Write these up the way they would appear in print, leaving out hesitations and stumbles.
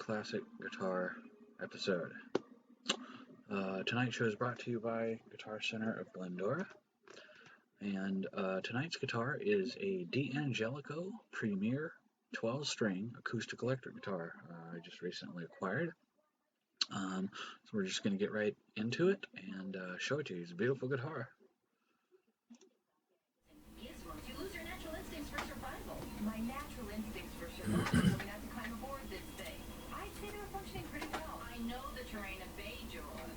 Classic Guitar episode. Tonight's show is brought to you by Guitar Center of Glendora, and tonight's guitar is a D'Angelico Premier 12-string acoustic electric guitar I just recently acquired. So we're just going to get right into it and show it to you. It's a beautiful guitar. You lose your natural instincts for survival. My natural instincts for survival told me not to climb aboard this thing. I'd say they were functioning pretty well. I know the terrain of Beige you're on.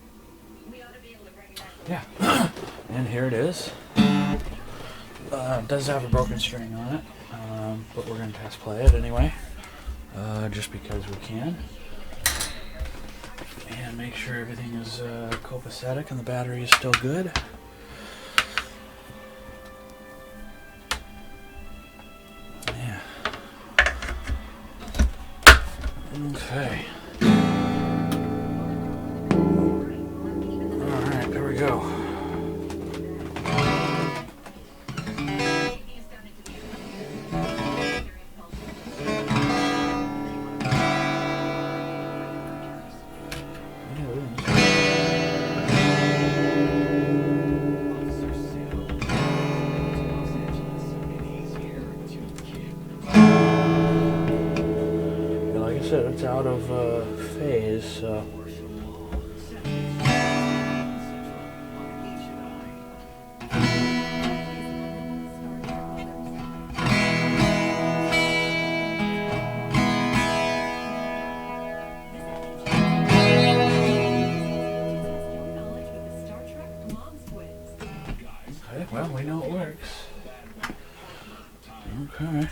We ought to be able to recognize the Yeah, and here it is. It does have a broken string on it, but we're going to test play it anyway, just because we can. And make sure everything is copacetic and the battery is still good. Yeah. Okay. Alright, there we go. Like I said, it's out of phase, so. Okay, well, we know it works. Okay.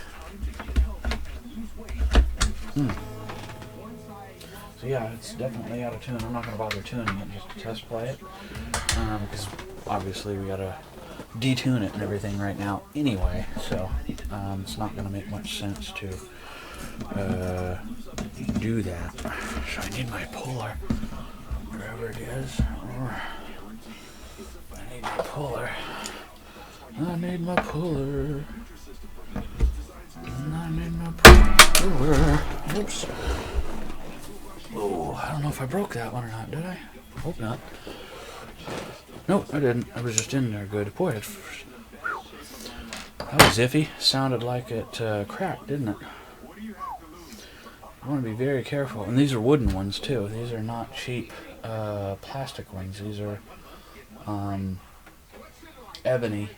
So yeah, it's definitely out of tune. I'm not going to bother tuning it just to test play it, because obviously we got to detune it and everything right now anyway, so it's not going to make much sense to do that. So I need my puller, wherever it is. I need my puller. I need my puller. I need my puller. Oops. Oh, I don't know if I broke that one or not, did I? Hope not. Nope, I didn't. I was just in there good. Boy, that was iffy. Sounded like it cracked, didn't it? I want to be very careful. And these are wooden ones, too. These are not cheap plastic ones. These are ebony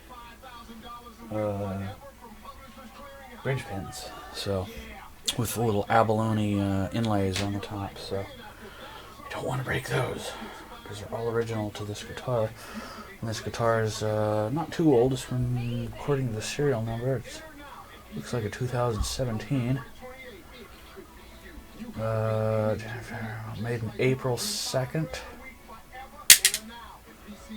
bridge pins. So, with little abalone inlays on the top. So, you don't want to break those, because they're all original to this guitar. And this guitar is not too old. It's from, according to the serial number, it looks like a 2017. Made in April 2nd.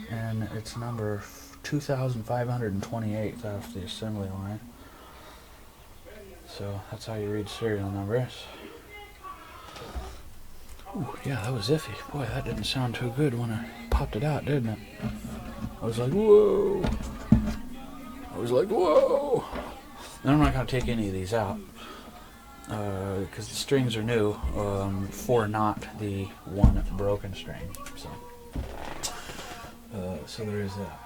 And it's number 2528 off the assembly line. So that's how you read serial numbers. Ooh, yeah, that was iffy. Boy, that didn't sound too good when I popped it out, didn't it? I was like, whoa. And I'm not going to take any of these out, because the strings are new, for not the one broken string. So there is that.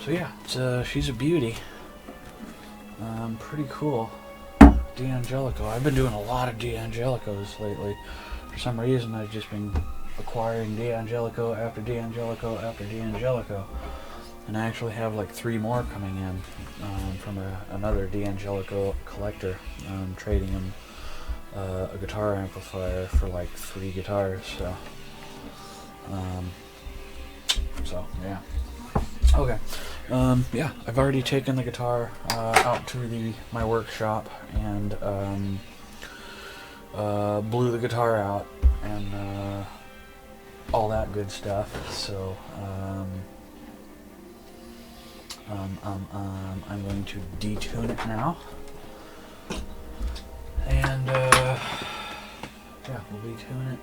So yeah, she's a beauty. Pretty cool. D'Angelico. I've been doing a lot of D'Angelicos lately. For some reason, I've just been acquiring D'Angelico after D'Angelico after D'Angelico. And I actually have like 3 more coming in from another D'Angelico collector, trading him a guitar amplifier for like 3 guitars. So yeah. Okay. Yeah, I've already taken the guitar out to my workshop and blew the guitar out and all that good stuff. So I'm going to detune it now, and yeah, we'll detune it,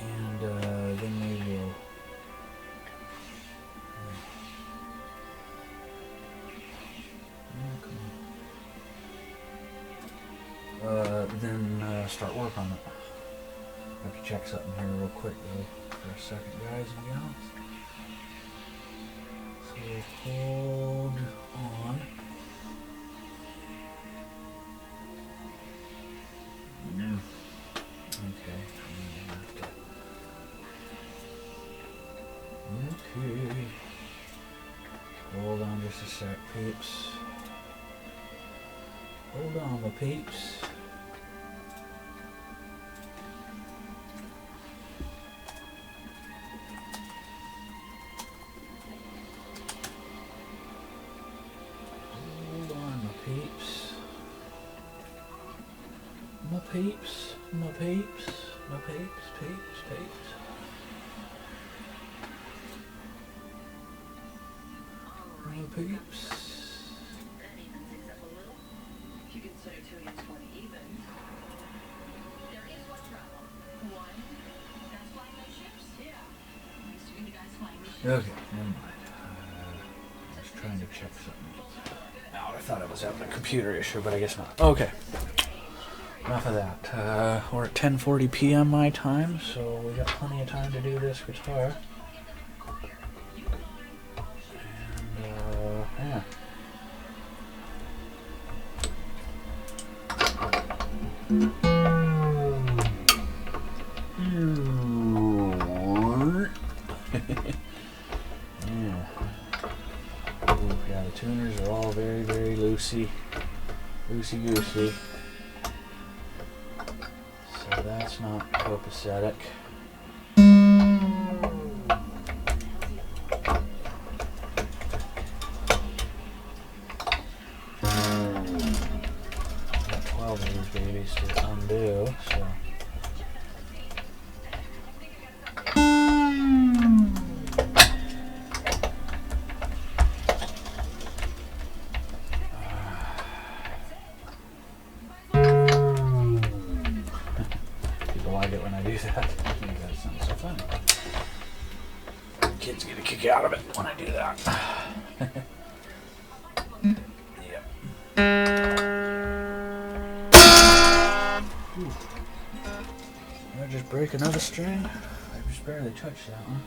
and then we will then start work on it. I have to check something here real quick though, for a second, guys and gals. So hold on. Okay. Okay. Hold on just a sec, peeps. Hold on, my peeps. Hold on, my peeps. My peeps, my peeps, my peeps, peeps, peeps. My peeps. That evens things up a little. If you consider 2 against 1 even. There is one problem. One, guys flying those ships? Yeah. Used to be the guys flying those ships. Okay, never mind. I was trying to check something out. I thought I was having a computer issue, but I guess not. Okay. Enough of that. We're at 10:40 p.m. my time, so we got plenty of time to do this guitar. And, yeah. Yeah. Ooh, yeah, the tuners are all very, very loosey goosey. So that's not copacetic. Got 12 of these babies to undo, so. People like it when I do that. I think that sounds so funny. Kids get a kick out of it when I do that. Yep. Ooh. Did I just break another string? I just barely touched that one.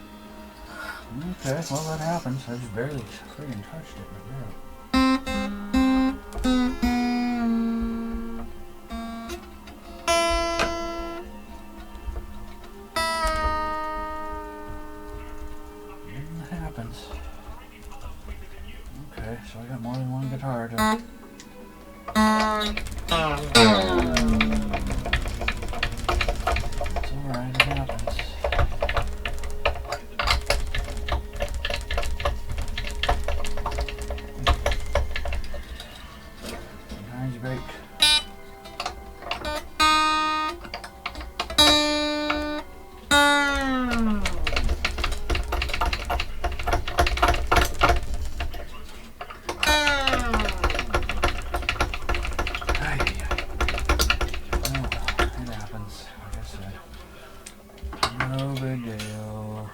Okay, well that happens. I just barely friggin' touched it. That happens. Okay, so I got more than one guitar to... It's alright, it happens. Sometimes you break. No big deal.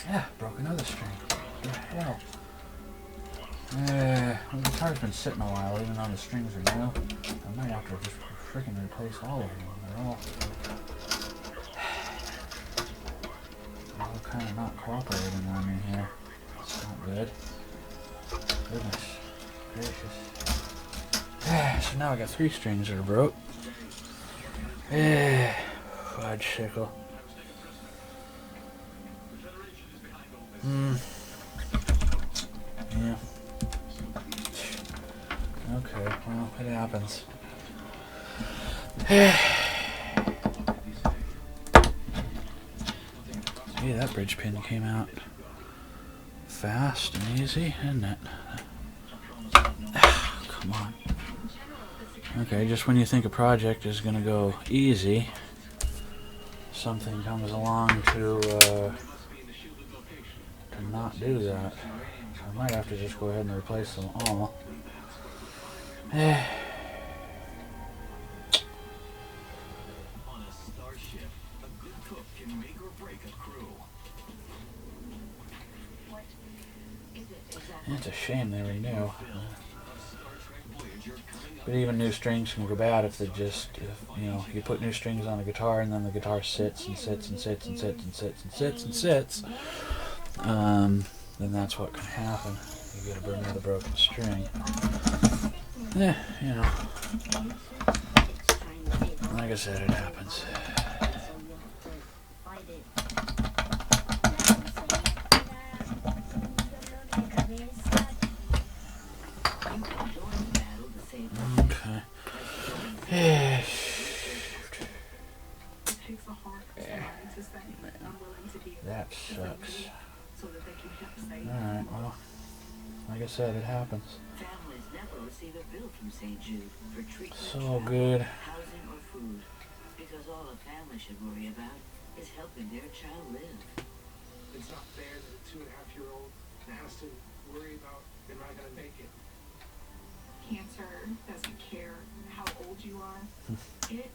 Yeah, broke another string. What the hell? The guitar's been sitting a while, even though the strings are new. I might have to just freaking replace all of them. They're all kind of not cooperating on me here. It's not good. Goodness gracious. So now I got 3 strings that are broke. Fudge sickle. Yeah. Okay, well, it happens. Hey, that bridge pin came out fast and easy, isn't it? Come on. Okay, just when you think a project is going to go easy, something comes along to not do that. So I might have to just go ahead and replace them all. It's a shame they renew. But even new strings can go bad if you put new strings on a guitar and then the guitar sits and sits and sits and sits and sits and sits and sits. Then that's what can happen. You get another broken string. Yeah, like I said, it happens. Okay. Yeah. That sucks. Alright, well, like I said, it happens. So good. Housing or food, because all a family should worry about is helping their child live. It's not fair that a 2.5-year-old has to worry about, am I going to make it? Cancer doesn't care how old you are. It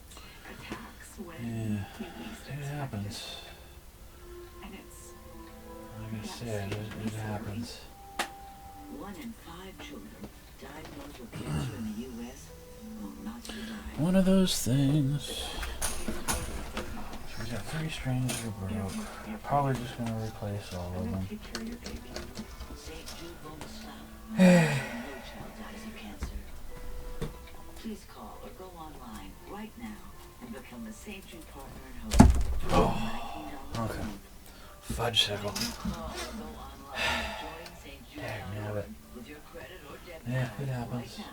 attacks when Yeah, you least it expect happens. it. And it's Like I said, it happens. 1 in 5 children diagnosed with cancer in the U.S. will not survive. One of those things. So we got 3 strings that are broke. Probably just gonna replace all of them. take care of your baby. St. Jude won't stop. No child dies of cancer. Please call or go online right now and become a St. Jude partner in hope. $19 Okay. Fudgesicle. Call or go online and join St. Jude Dagnabbit. with your credit or debit Yeah, card it happens. right now.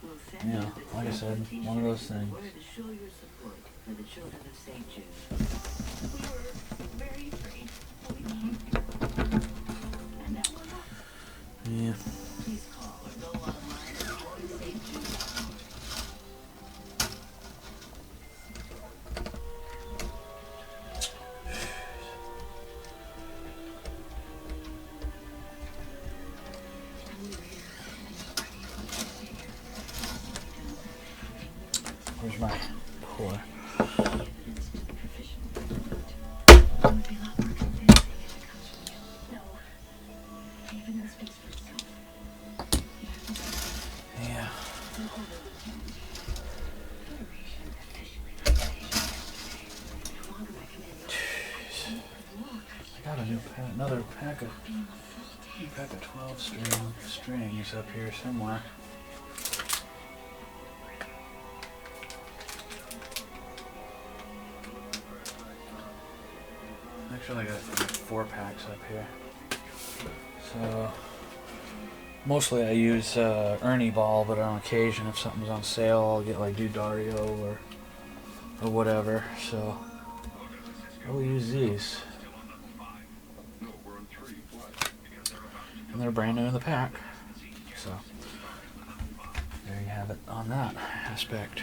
We'll send Yeah, you the like I said, t-shirt one of those things. in order to show your support for the children of St. Jude. We were very afraid when we came here. And now we're not. Yeah. Please call or go online and join St. Jude. Where's my pour? Yeah. I got another pack of 12 strings up here somewhere. Actually, I got 4 packs up here. So mostly I use Ernie Ball, but on occasion, if something's on sale, I'll get like Dario or whatever. So I'll use these. And they're brand new in the pack. So there you have it on that aspect.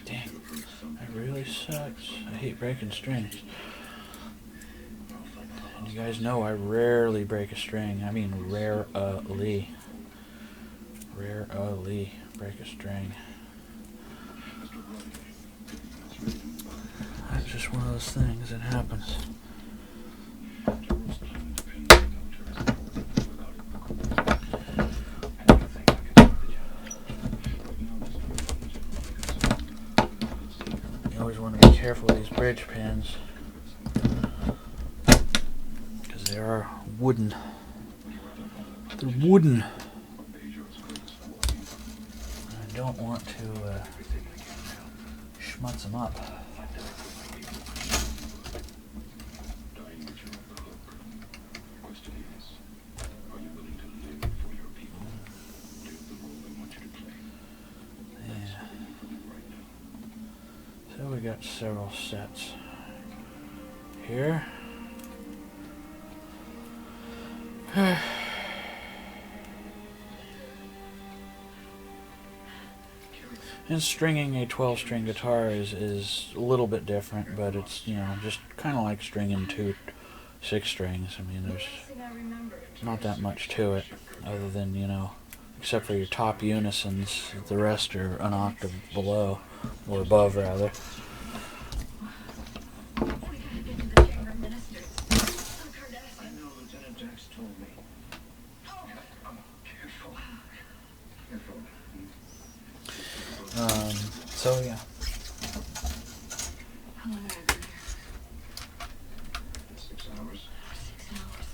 Dang, that really sucks. I hate breaking strings. And you guys know I rarely break a string. I mean rarely. Rarely break a string. That's just one of those things that happens. You always want to be careful with these bridge pins because they are wooden. They're wooden. I don't want to schmutz them up. So we got several sets here. And stringing a 12-string guitar is a little bit different, but it's, just kind of like stringing 2 6 strings. I mean, there's not that much to it, other than, except for your top unisons, the rest are an octave below, or above rather. I know Lieutenant So yeah. How long have I been here? 6 hours. 6 hours.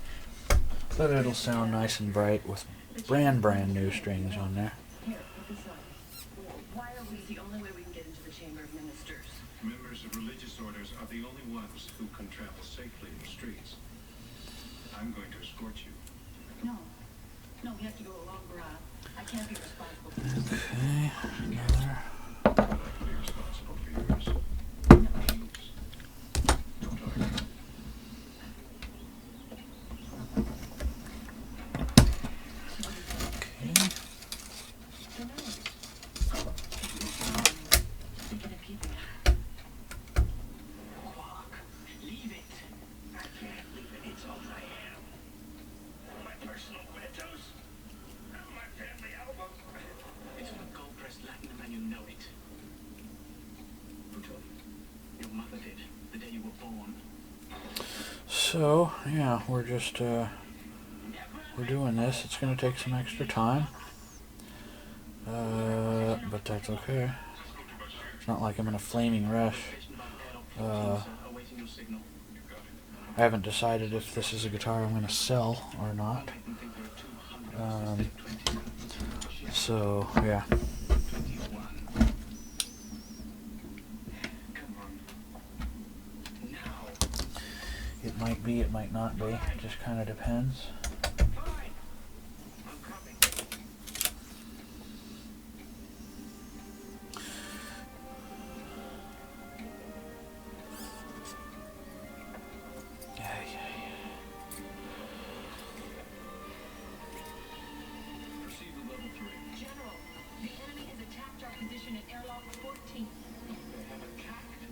But it'll sound nice and bright with brand new strings on there. Here, put this on. Why are we the only way we can get into the Chamber of Ministers? Members of religious orders are the only ones who can travel safely in the streets. I'm going to escort you. No. No, we have to go a longer route. I can't be responsible for this. Okay, another. But I can be responsible for yours. Please. Don't argue. Okay. The nose. They're gonna keep it. Walk. Leave it. I can't leave it. It's all I am. My personal mementos. My family album. It's on a gold-pressed platinum and you know it. Who told you? Your mother did. The day you were born. So yeah, we're just we're doing this. It's gonna take some extra time, but that's okay. It's not like I'm in a flaming rush. I haven't decided if this is a guitar I'm gonna sell or not. So yeah. It might be, it might not be. It just kind of depends. Proceed with level 3. General, the enemy has attacked our position at airlock 14. They have attacked.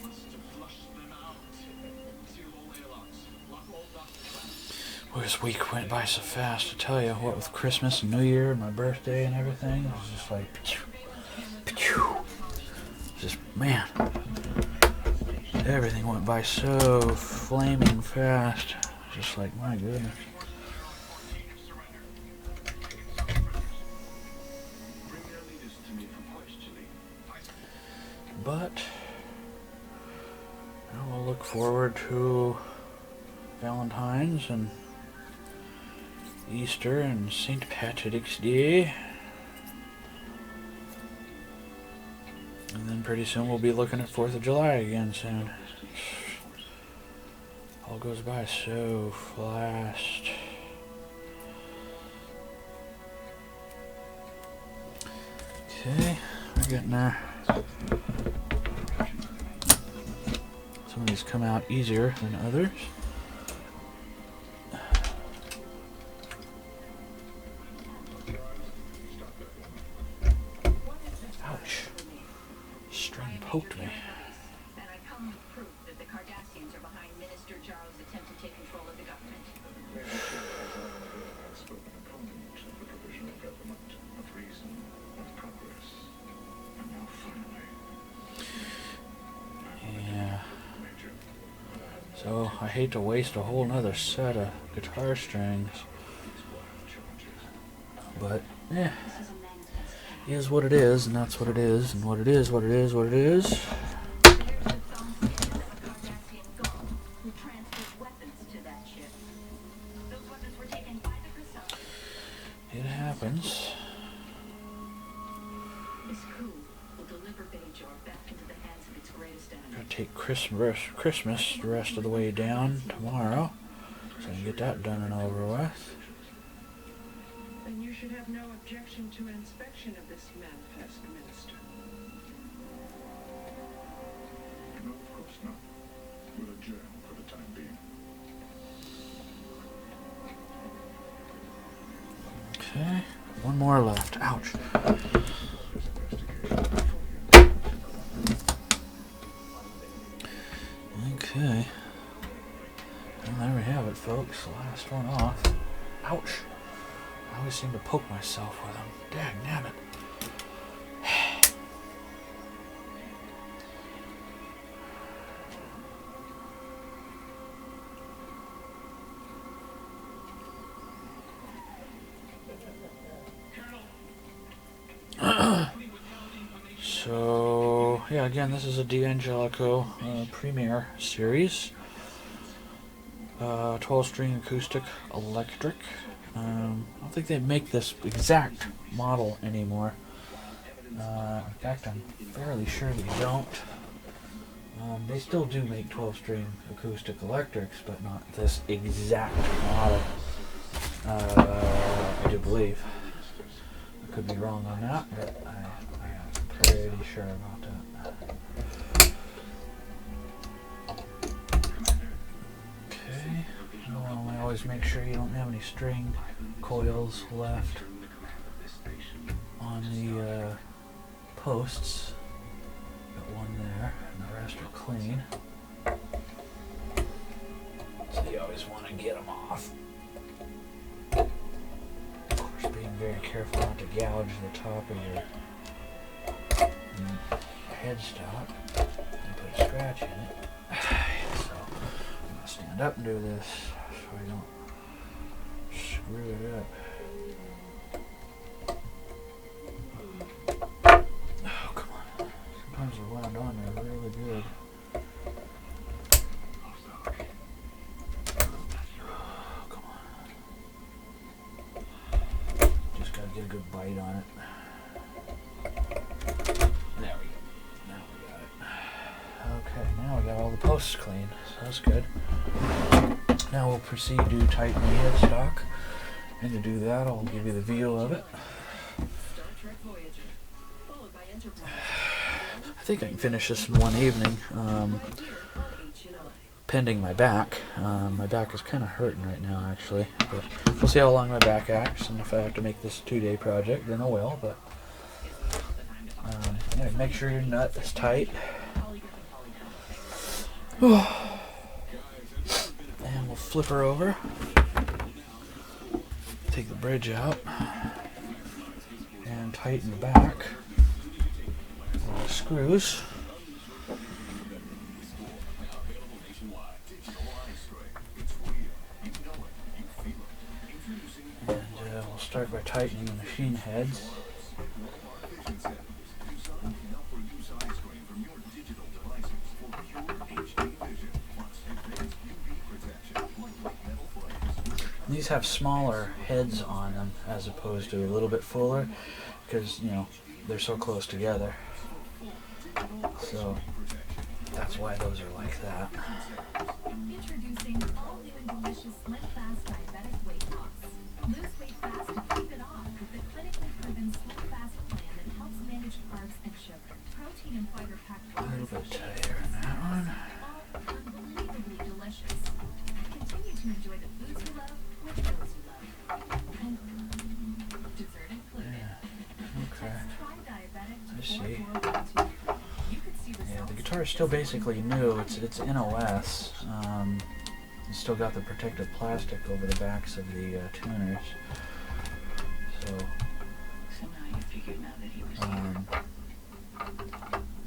Must have flushed them out. Seal all airlocks. Lock all docks traps. Well, this week went by so fast, I tell you, what with Christmas and New Year and my birthday and everything, it was just like, just, man, everything went by so flaming fast. Just like, my goodness. Bring their leaders to me for questioning. But I will look forward to Valentine's and Easter and St. Patrick's Day. And then pretty soon we'll be looking at 4th of July again soon. All goes by so fast. Okay, we're getting there. Some of these come out easier than others. Ouch. String poked me. And I come with proof that the Cardassians are behind Minister Jarl's attempt to take control of the government. Outspoken opponent of the provisional government, of reason, of progress. And now finally. Yeah. Major. So I hate to waste a whole nother set of guitar strings, but This is a manifest. is what it is, and that's what it is, and what it is, what it is, what it is. There's the thumbprint of a Cardassian guard who transferred weapons to that ship. Those weapons were taken by the Crusade. It happens. This coup will deliver Bajor back into the hands of its greatest enemy. Gotta take Christmas the rest of the way down tomorrow, so I can get that done and over with. Then you should have no objection to an inspection of this manifest, Minister. No, of course not. We'll adjourn for the time being. Okay, one more left. Ouch. Okay. And there we have it, folks. The last one off. Ouch. I always seem to poke myself with them. Dagnabbit. So yeah, again, this is a D'Angelico Premier series, 12-string acoustic electric. I don't think they make this exact model anymore. In fact, I'm fairly sure they don't. They still do make 12-string acoustic electrics, but not this exact model. I do believe. I could be wrong on that, but I'm pretty sure about that. Okay. Well, I always make sure you don't have any string coils left on the posts. Got one there, and the rest are clean. So you always want to get them off. Of course, being very careful not to gouge the top of your headstock and put a scratch in it. So I'm going to stand up and do this so I don't screw it up. Oh, come on. Sometimes they're wound on there really good. Oh, come on. Just got to get a good bite on it. There we go. Now we got it. Okay, now we got all the posts clean, so that's good. Now we'll proceed to tighten the headstock, and to do that I'll give you the view of it. I think I can finish this in one evening, pending my back. My back is kind of hurting right now, actually, but we'll see how long my back acts, and if I have to make this a 2-day project, then I will. But yeah, make sure your nut is tight. And we'll flip her over, take the bridge out, and tighten the back with the screws. And we'll start by tightening the machine heads. These have smaller heads on them as opposed to a little bit fuller because, you know, they're so close together. So that's why those are like that. Introducing all new and delicious Slim Fast diabetic weight loss. Lose weight fast and keep it off with the clinically proven Slim Fast plan that helps manage carbs and sugar. Protein and fiber packed A little bit tighter in that one. all unbelievably delicious. Continue to enjoy the foods you love with those you love. And dessert included. Yeah. Okay. Try diabetic I see. 4412. You could see Yeah, results the guitar is still basically new. It's NOS. It's still got the protective plastic over the backs of the tuners. So now you figured now that he was here,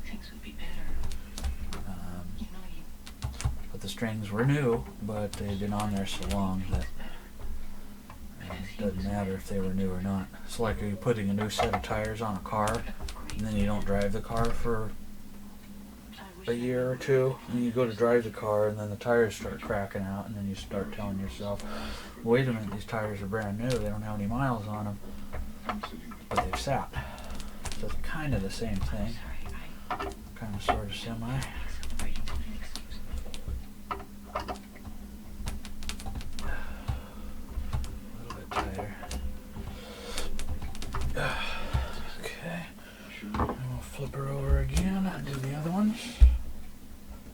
things would be better. You know, but the strings were new, but they've been on there so long that it doesn't matter if they were new or not. It's like you're putting a new set of tires on a car, and then you don't drive the car for a year or two, and you go to drive the car, and then the tires start cracking out, and then you start telling yourself, wait a minute, these tires are brand new, they don't have any miles on them, but they've sat. So it's kind of the same thing, kind of sort of semi. A little bit tighter. Okay, and we'll flip her over again and do the other ones.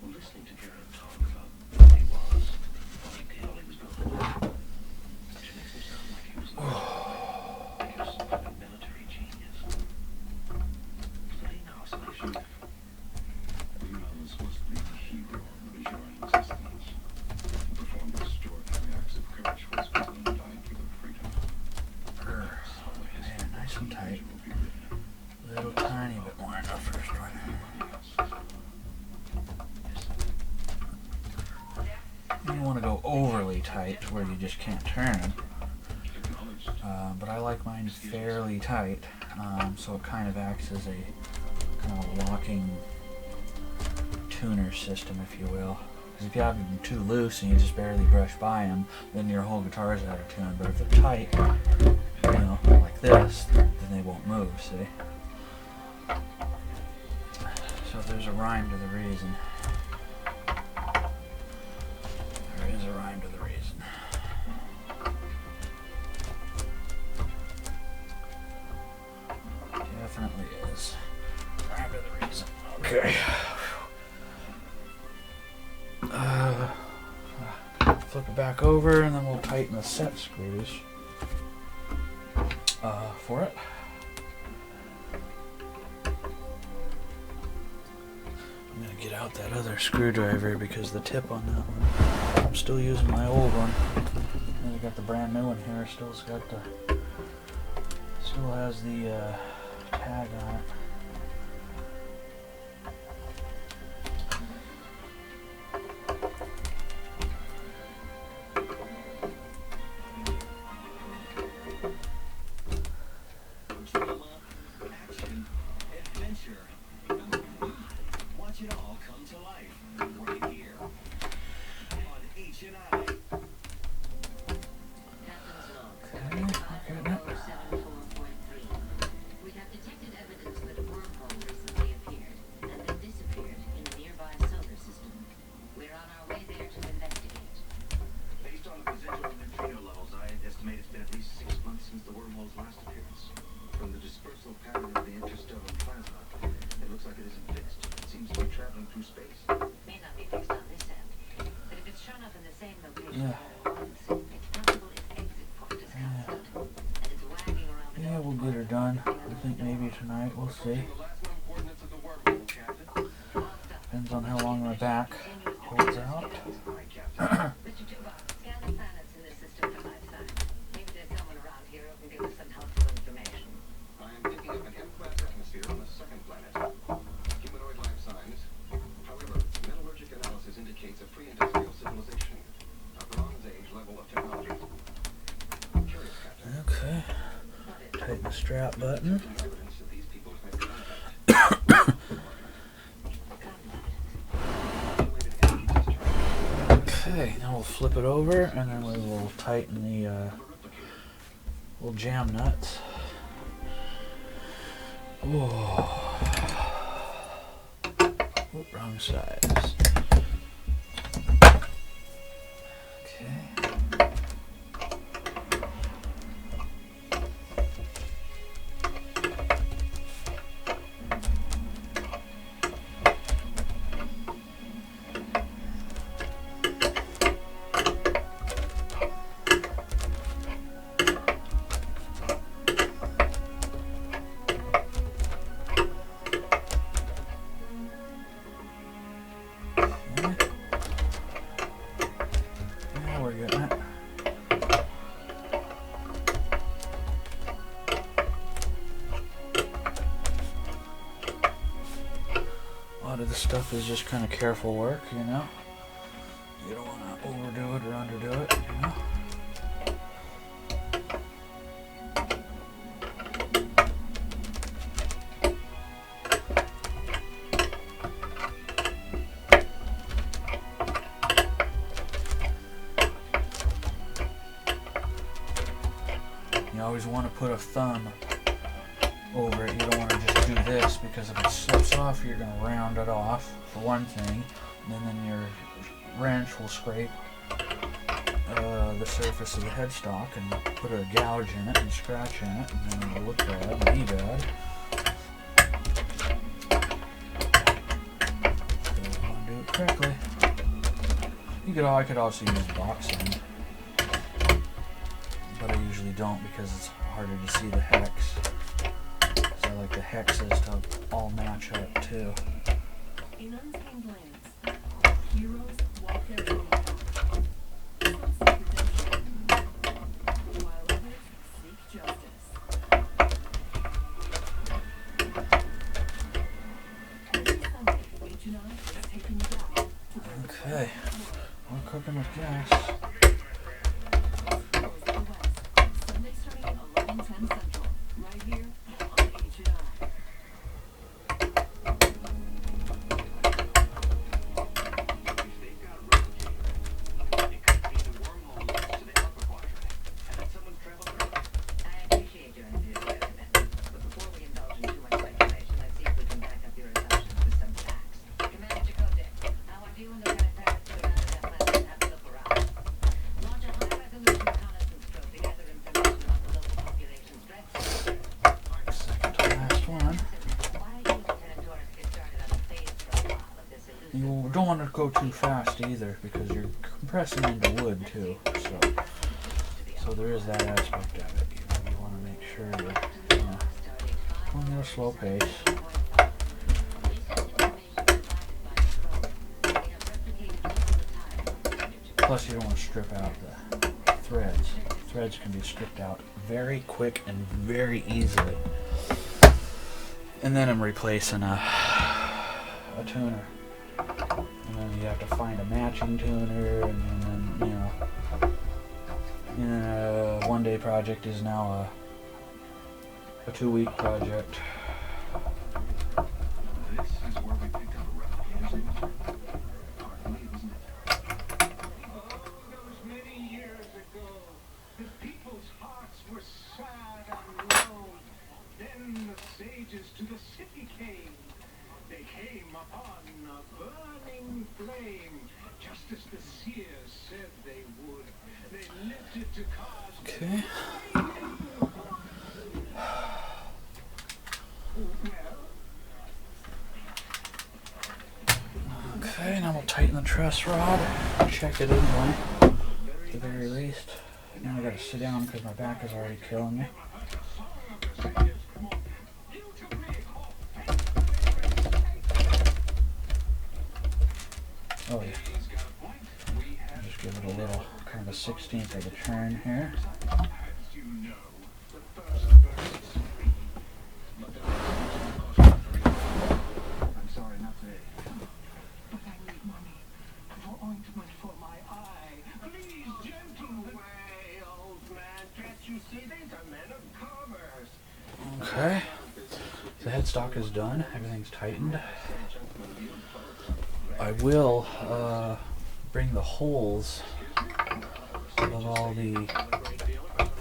Listening to Jared talk about who he was, what he was going, which makes him sound like he was like he was some kind of military genius. But he knows I should. The man was supposed to be the hero of the Bajoran resistance. He performed extraordinary acts of courage for his people and died for their freedom. Man, nice and tight. A little tiny bit more in the first one. You don't want to go overly tight to where you just can't turn them. But I like mine fairly tight, so it kind of acts as a kind of locking tuner system, if you will. If you have them too loose and you just barely brush by them, then your whole guitar is out of tune. But if they're tight, you know, like this, then they won't move, see? So there's a rhyme to the reason. There is a rhyme to the reason. Definitely is. Rhyme to the reason. Okay. Flip it back over and then we'll tighten the set screws for it. I'm going to get out that other screwdriver because the tip on that one, I'm still using my old one. And I got the brand new one here, still has the tag on it. Yeah, we'll get her done. I think maybe tonight, we'll see. Depends on how long my back holds out. Okay. Tighten the strap button. Okay, now we'll flip it over and then we will tighten the little jam nuts. Oh. Oop, wrong size. Okay. This stuff is just kind of careful work, you know. You don't want to overdo it or underdo it, you know. You always want to put a thumb over it. You don't want to just do this because if it slips off, you're going to round it off for one thing, and then your wrench will scrape the surface of the headstock and put a gouge in it and scratch in it, and then it'll look bad and be bad. So you want to do it correctly. I could also use box end, but I usually don't because it's harder to see the hex. I like the hexes to all match up too. In untamed lands, heroes walk their own path. Some seek redemption, while others seek justice. Every Sunday, H&I is taking you out to where the Okay, we're cooking with gas. Goes to the west, Sunday starting at 11:10 Central, right here on H&I. don't want to go too fast either because you're compressing into wood too. So there is that aspect of it. You want to make sure you're going at a slow pace. Plus, you don't want to strip out the threads. Threads can be stripped out very quick and very easily. And then I'm replacing a tuner. And then you have to find a matching tuner, and then a one-day project is now a 2-week project. This is where we picked up a replicator's image. Hard to believe, isn't it? Oh, those many years ago, the people's hearts were sad and lone. Then the sages to the city came. They came upon a burning flame, just as the seers said they would. They lifted to cause. Okay. Okay, now we'll tighten the truss rod. Check it anyway, at the very least. Now I gotta sit down because my back is already killing me. Oh yeah. Just give it a little, kind of a 1/16 of the turn here. I'm sorry, not today. But I need money for ointment for my eye. Please, gentle way, old man. Can't you see these are men of commerce? Okay. The headstock is done. Everything's tightened. I will bring the holes of all the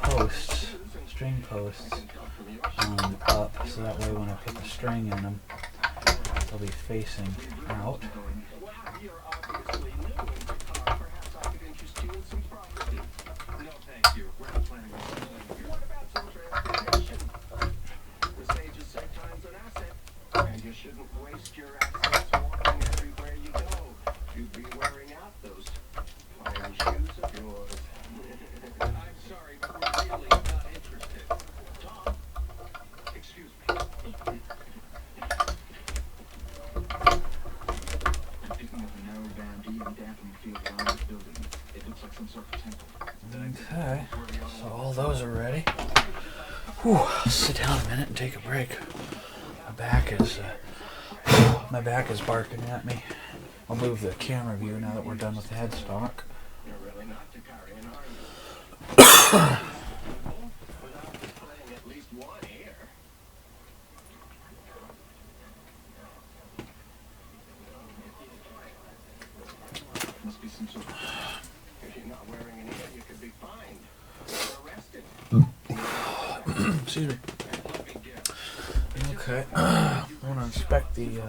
posts, string posts, up, so that way when I put the string in them, they'll be facing out. Well, you're obviously new in guitar. Perhaps I could interest you in some property. No, thank you. We're not planning on settling here. What about some transportation? The sages say time's an asset, and you shouldn't waste your assets walking everywhere you go. You'd be wearing out those iron shoes of yours. I'm sorry, but we're really not interested. Tom, Excuse me. I'm picking up a narrow band dampening field around this building. It looks like some sort of temple. Okay, so all those are ready. Whew, I'll sit down a minute and take a break. My back is barking at me. I'll move the camera view now that we're done with the headstock. You're really not to carry an army. Without displaying at least one ear. Must be some sort of... If you're not wearing an ear, you could be fined or arrested. Excuse me. No big deal. Okay, I want to inspect the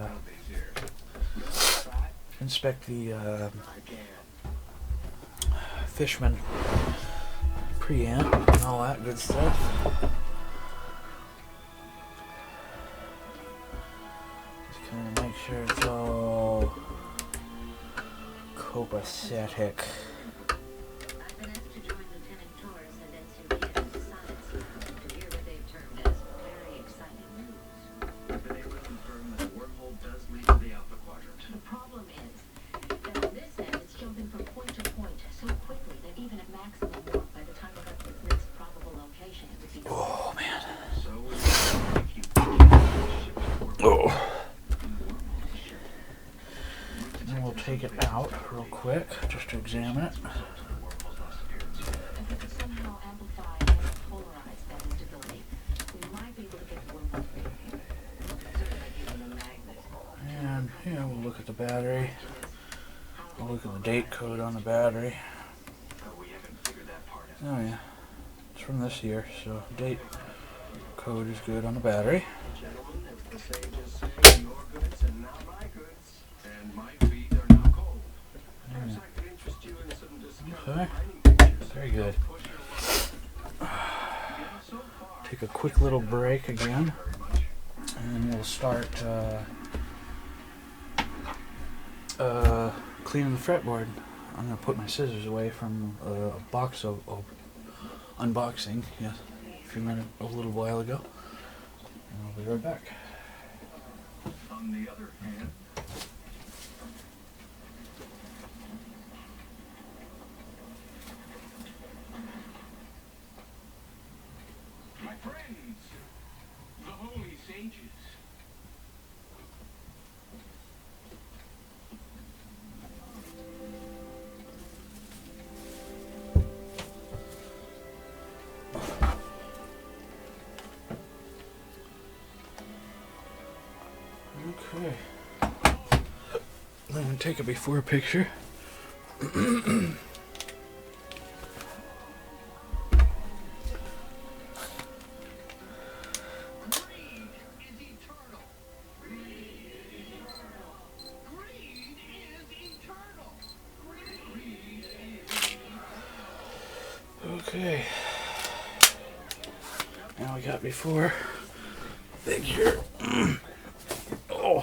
Fishman preamp and all that good stuff. Just kind of make sure it's all copacetic. I've been asked to join Lieutenant Torres and Ensign Kid's science lab to hear what they've termed as very exciting news. I've been able to confirm that the wormhole does lead to the Alpha Quadrant. The problem is that on this end, it's jumping from point to point so quickly that even at maximum warp, by the time it got to its next probable location, it would be. Oh man. So we're going to keep ships Oh. And we'll take it out real quick just to examine it. If we could somehow amplify and polarize that instability, we might be able to get the wormhole free. Something like using a magnet. And yeah, we'll look at the battery. We'll look at the date code on the battery. We haven't figured that part out. Oh yeah, it's from this year, so date code is good on the battery. Gentlemen, as the sages say, your goods and now my goods. And my feet are now cold. Perhaps I could interest you in some discovery Okay. mining pictures. Very good. Push your luck. Yeah, so far. Take a quick little break again, and we'll start cleaning the fretboard. I'm gonna put my scissors away from a box of unboxing. Yeah, a little while ago, and I'll be right back. On the other hand, my friends, the holy sages. Okay. I'm gonna take a before picture. Greed is eternal. Greed is eternal. Greed is eternal. Greed is eternal. Okay. Now we got before picture. Oh.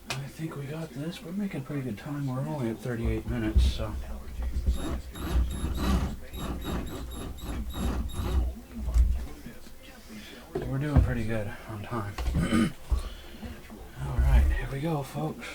I think we got this. We're making pretty good time. We're only at 38 minutes, so. We're doing pretty good on time. Alright, here we go, folks.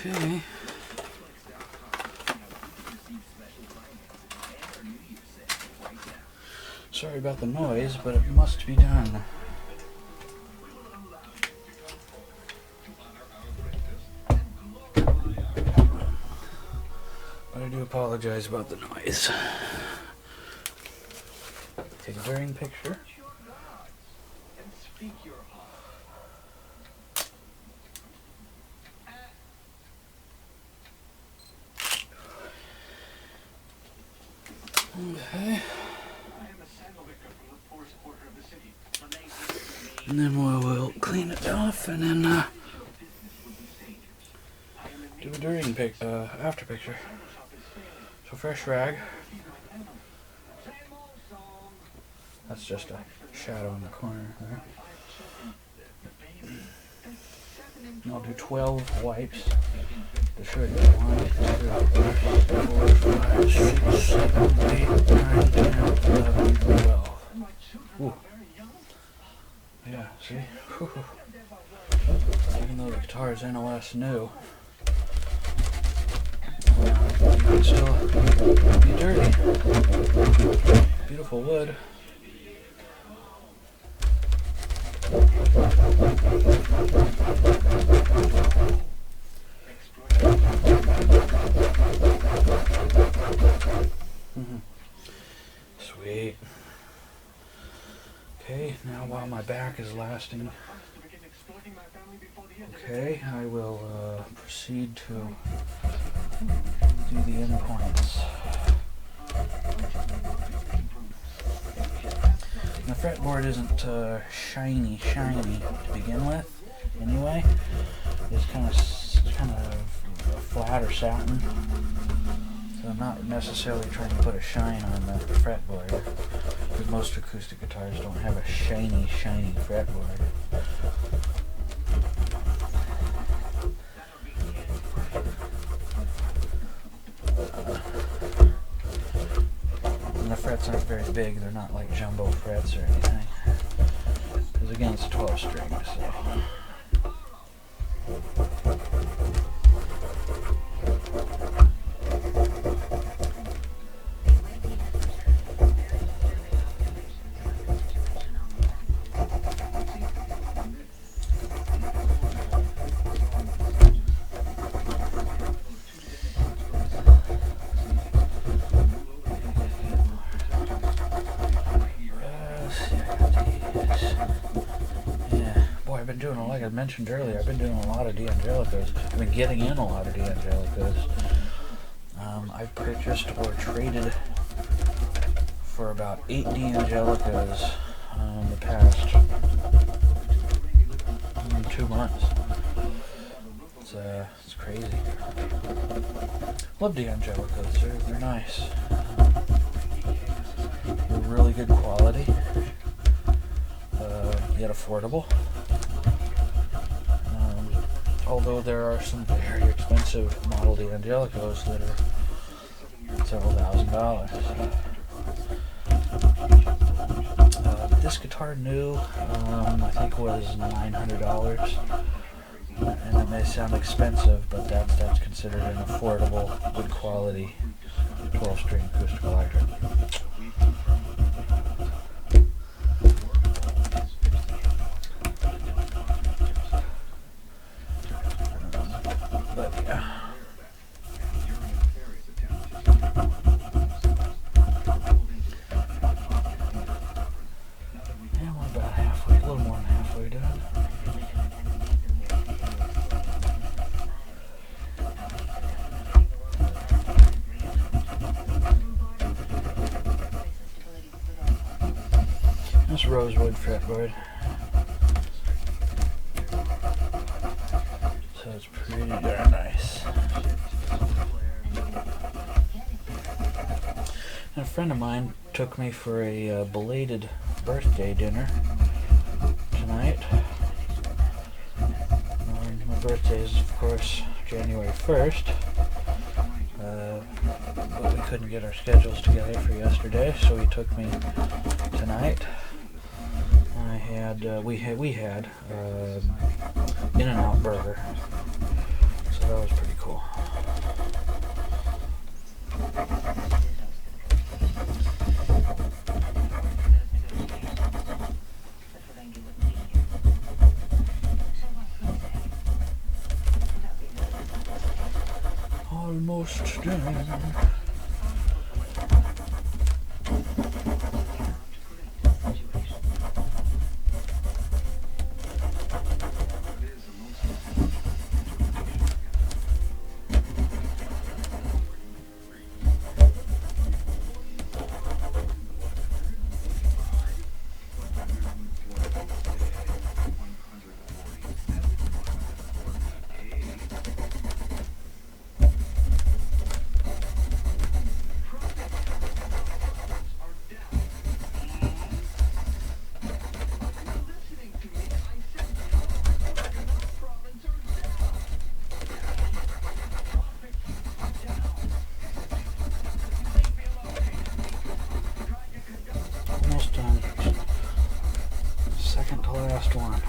Okay. Sorry about the noise, but it must be done. But I do apologize about the noise. Take a during picture. And speak your heart. Okay. I am a sandal victim from the poorest quarter of the city. And then we'll clean it off and then do a during after picture. So fresh rag. That's just a shadow in the corner there. I'll do 12 wipes to show you. 1, 2, 3, 4, 5, 6, 7, 8, 9, 10, 11, 12. Ooh. Yeah, see? Whew. Even though the guitar is NOS new, it can still be dirty. Beautiful wood. Sweet. Okay, now while my back is lasting, okay, I will proceed to do the endpoints. The fretboard isn't shiny to begin with, anyway. It's kind of flat or satin, so I'm not necessarily trying to put a shine on the fretboard, because most acoustic guitars don't have a shiny fretboard. And the frets aren't very big, they're not like jumbo frets or anything, because again it's a 12 string, so. Like I mentioned earlier, I've been doing a lot of D'Angelicos. I've been getting in a lot of D'Angelicos. I've purchased or traded for about 8 D'Angelicos in the past 2 months. It's crazy. Love D'Angelicos. They're nice. They're really good quality, yet affordable. Although there are some very expensive model D'Angelicos that are several $1,000s. This guitar new, I think was $900, and it may sound expensive, but that's considered an affordable, good quality 12-string acoustic electric. This rosewood fretboard, so it's pretty darn nice. And a friend of mine took me for a belated birthday dinner tonight. My birthday is, of course, January 1st, but we couldn't get our schedules together for yesterday, so he took me tonight. We had In-N-Out burger, so that was pretty cool. Almost done. last one.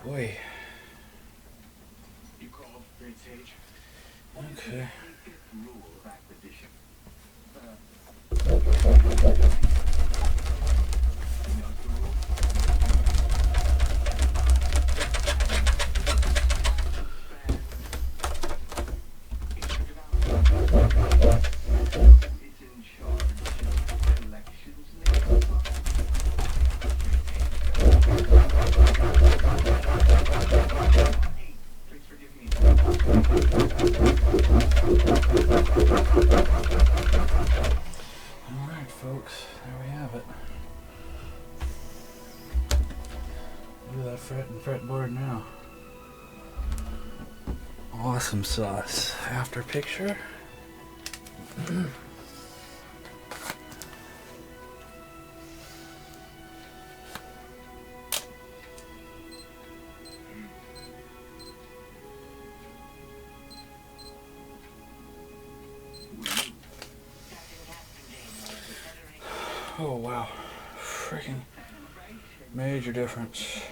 Boy. You called, Great Sage? Okay. Rule of acquisition. Alright, folks, there we have it. Look at that fret and fretboard now. Awesome sauce. After picture. Oh wow. Freaking major difference.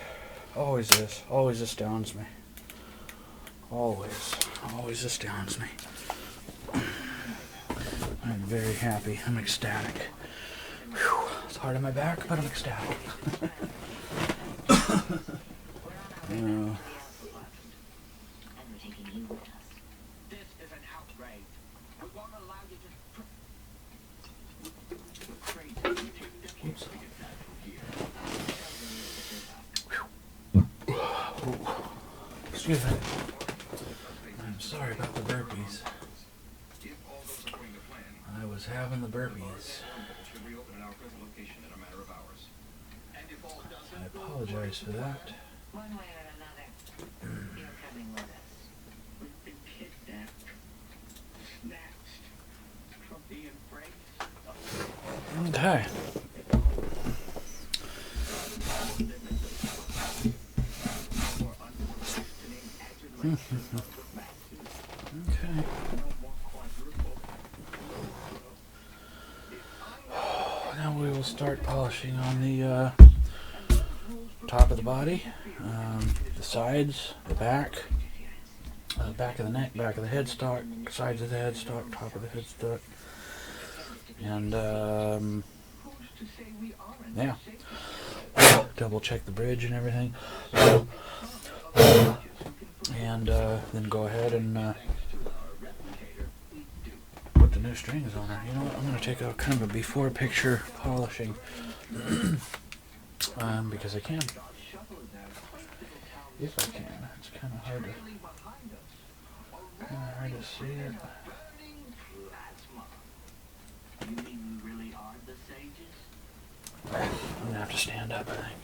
Always is. Always astounds me. Always astounds me. I'm very happy. I'm ecstatic. Whew. It's hard on my back, but I'm ecstatic. This is an outrage. We won't allow you to... Oops. Excuse me. I'm sorry about the burpees. I was having the burpees. I apologize for that. One way or another, you're coming with us. We've been kidnapped, snatched from the embrace. Okay. Okay. Now we will start polishing on the top of the body, the sides, the back of the neck, back of the headstock, sides of the headstock, top of the headstock, and yeah, double check the bridge and everything, and then go ahead and put the new strings on her. You know what, I'm going to take a kind of a before picture polishing because I can. If I can. It's kind of hard to see it. You mean we really are the sages? I'm going to have to stand up, I think.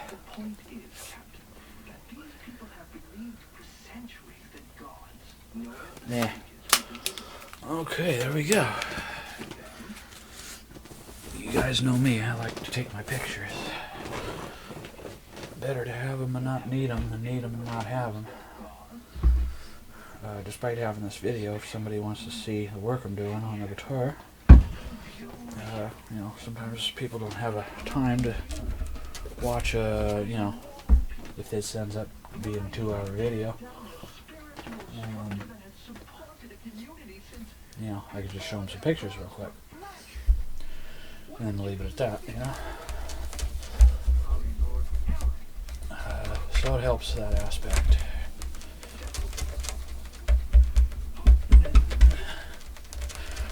The point is, Captain, that these people have believed for centuries that gods know that the Yeah. Okay, there we go. You guys know me, I like to take my pictures. Better to have them and not need them than need them and not have them. Despite having this video, if somebody wants to see the work I'm doing on the guitar, you know, sometimes people don't have a time to watch you know, if this ends up being a 2-hour video. You know, I could just show them some pictures real quick. And then leave it at that, you know. So it helps that aspect.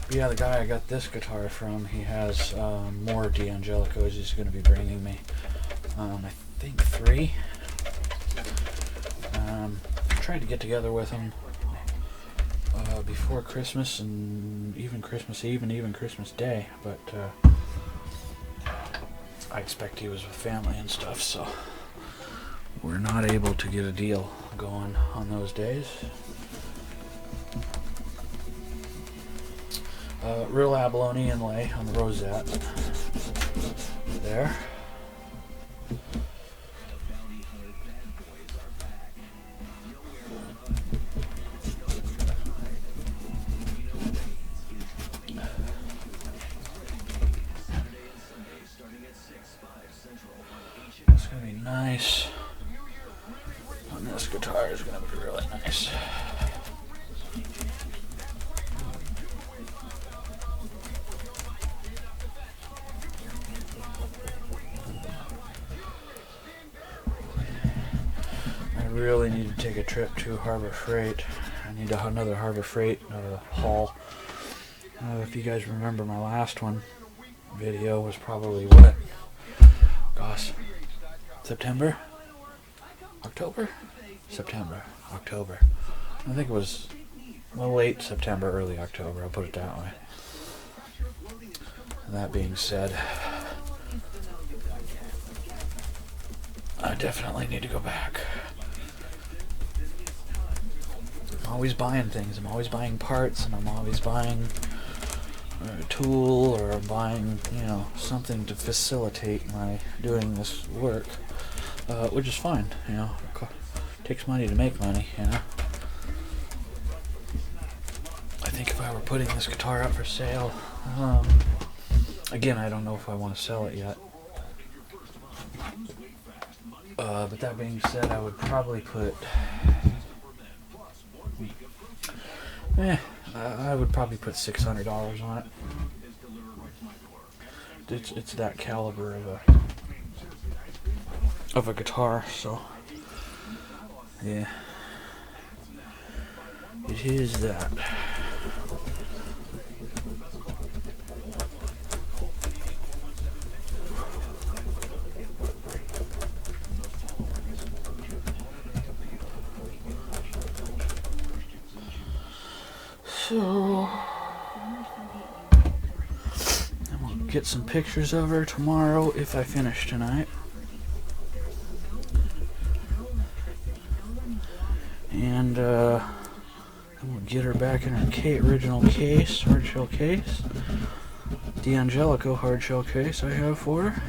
But yeah, the guy I got this guitar from, he has more D'Angelicos he's going to be bringing me. I think 3. Tried to get together with him before Christmas and even Christmas Eve and even Christmas Day, but I expect he was with family and stuff, so we're not able to get a deal going on those days. real abalone inlay on the rosette. There. It's gonna be nice. On this guitar is gonna be really nice. I really need to take a trip to Harbor Freight. I need another Harbor Freight haul. If you guys remember my last one video was probably what? Gosh, September? October? September. October. I think it was late September, early October, I'll put it that way. That being said, I definitely need to go back. I'm always buying things. I'm always buying parts, and I'm always buying a tool, or I'm buying, something to facilitate my doing this work, which is fine. It takes money to make money. I think if I were putting this guitar up for sale, again, I don't know if I want to sell it yet. But that being said, I would probably put. I would probably put $600 on it. It's that caliber of a guitar, so yeah, it is that. So I'm gonna get some pictures of her tomorrow if I finish tonight. And I'm gonna get her back in her original case, hardshell case. D'Angelico hardshell case I have for her.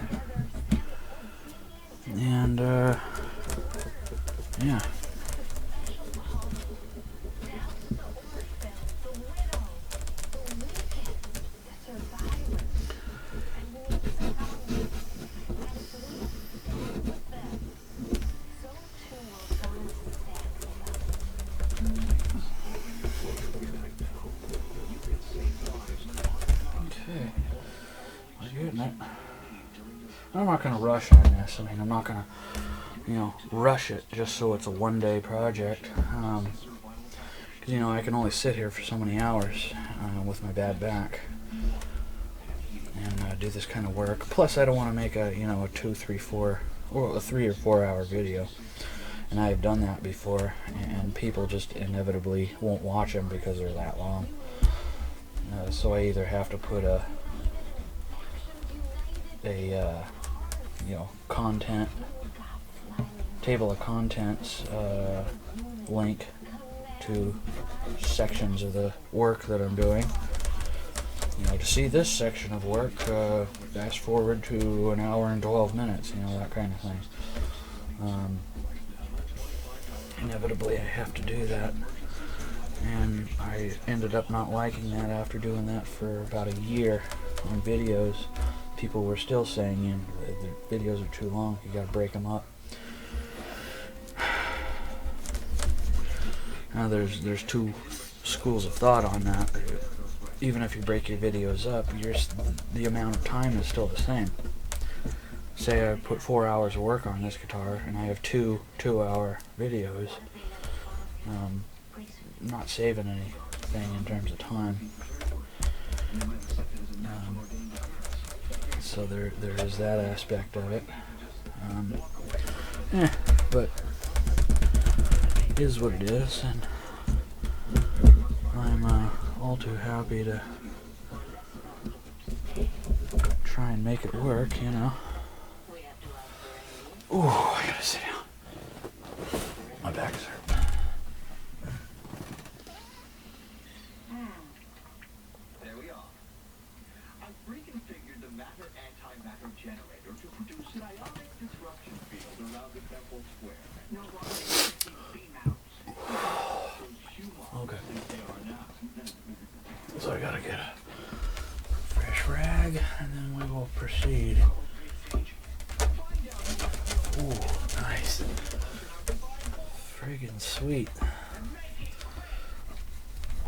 And yeah. I'm not going to rush on this. I'm not going to, rush it just so it's a one-day project. Because, I can only sit here for so many hours with my bad back and do this kind of work. Plus, I don't want to make a 2, 3, 4, or a 3 or 4 hour video. And I've done that before, and people just inevitably won't watch them because they're that long. So I either have to put a content table of contents link to sections of the work that I'm doing. To see this section of work, fast forward to an hour and 12 minutes, that kind of thing. Inevitably I have to do that, and I ended up not liking that after doing that for about a year on videos. People were still saying, the videos are too long, you gotta break them up. Now there's two schools of thought on that. Even if you break your videos up, the amount of time is still the same. Say I put 4 hours of work on this guitar, and I have two 2-hour videos. I'm not saving anything in terms of time. So there is that aspect of it. But it is what it is, and I'm all too happy to try and make it work, Ooh, I gotta sit down. My back's hurt. There we are. generator to produce an ionic disruption field around the temple square. No longer 50 beam-outs. Those humans Okay. think they are now. So I gotta get a fresh rag, and then we will proceed. Ooh, nice. Friggin' sweet.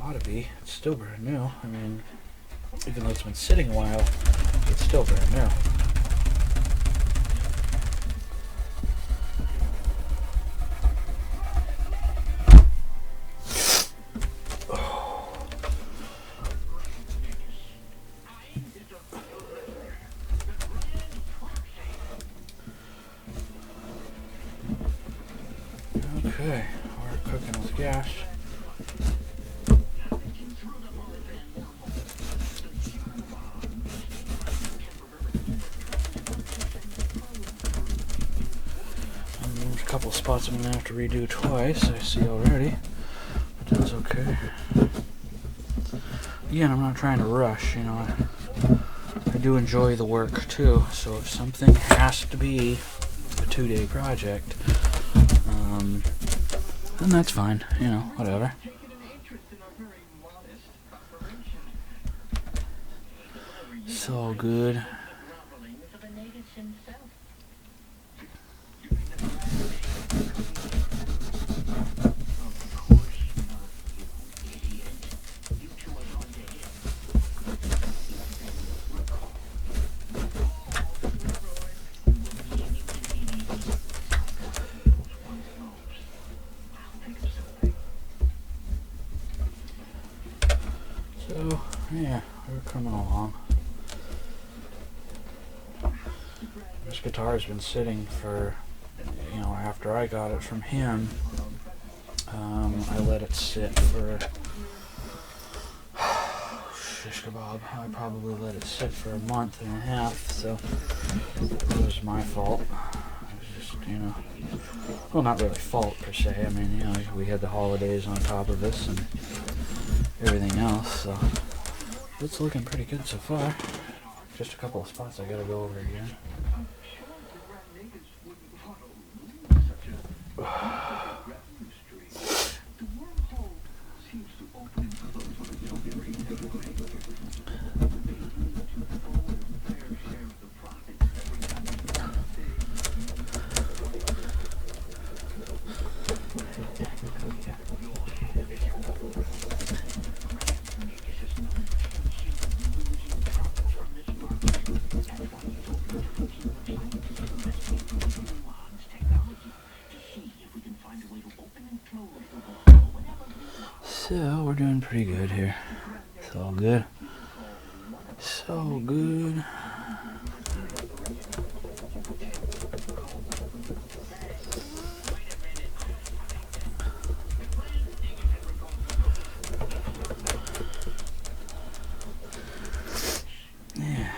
Ought to be. It's still brand new. I mean, even though it's been sitting a while, it's still brand new. Okay, we're cooking with gas. There's a couple spots I'm going to have to redo twice, I see already, but that's okay. Again, I'm not trying to rush, you know, I do enjoy the work too, so if something has to be a 2-day project, then that's fine, you know, whatever. It's all good. So, yeah, we're coming along. This guitar's been sitting for, you know, after I got it from him, I let it sit for, shish kebab, I probably let it sit for a month and a half, so it was my fault. It was just, you know, well, not really fault per se, I mean, you know, we had the holidays on top of us and everything else, so it's looking pretty good so far. Just a couple of spots I gotta go over again. So, we're doing pretty good here. It's all good. So good. Yeah.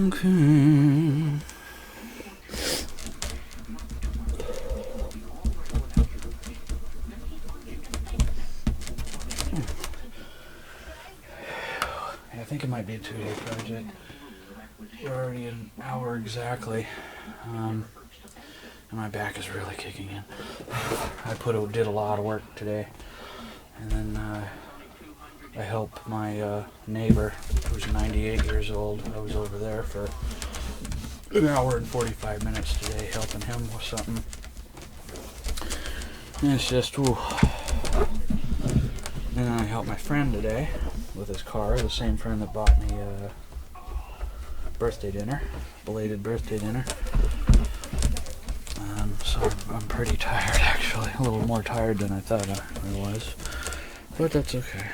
Okay. I think it might be a 2-day project. We're already at an hour exactly. And my back is really kicking in. I did a lot of work today. And then I helped my neighbor, who's 98 years old. I was over there for an hour and 45 minutes today helping him with something. And it's just, ooh. And then I helped my friend today with his car, the same friend that bought me birthday dinner, belated birthday dinner. So I'm pretty tired actually, a little more tired than I thought I was. But that's okay.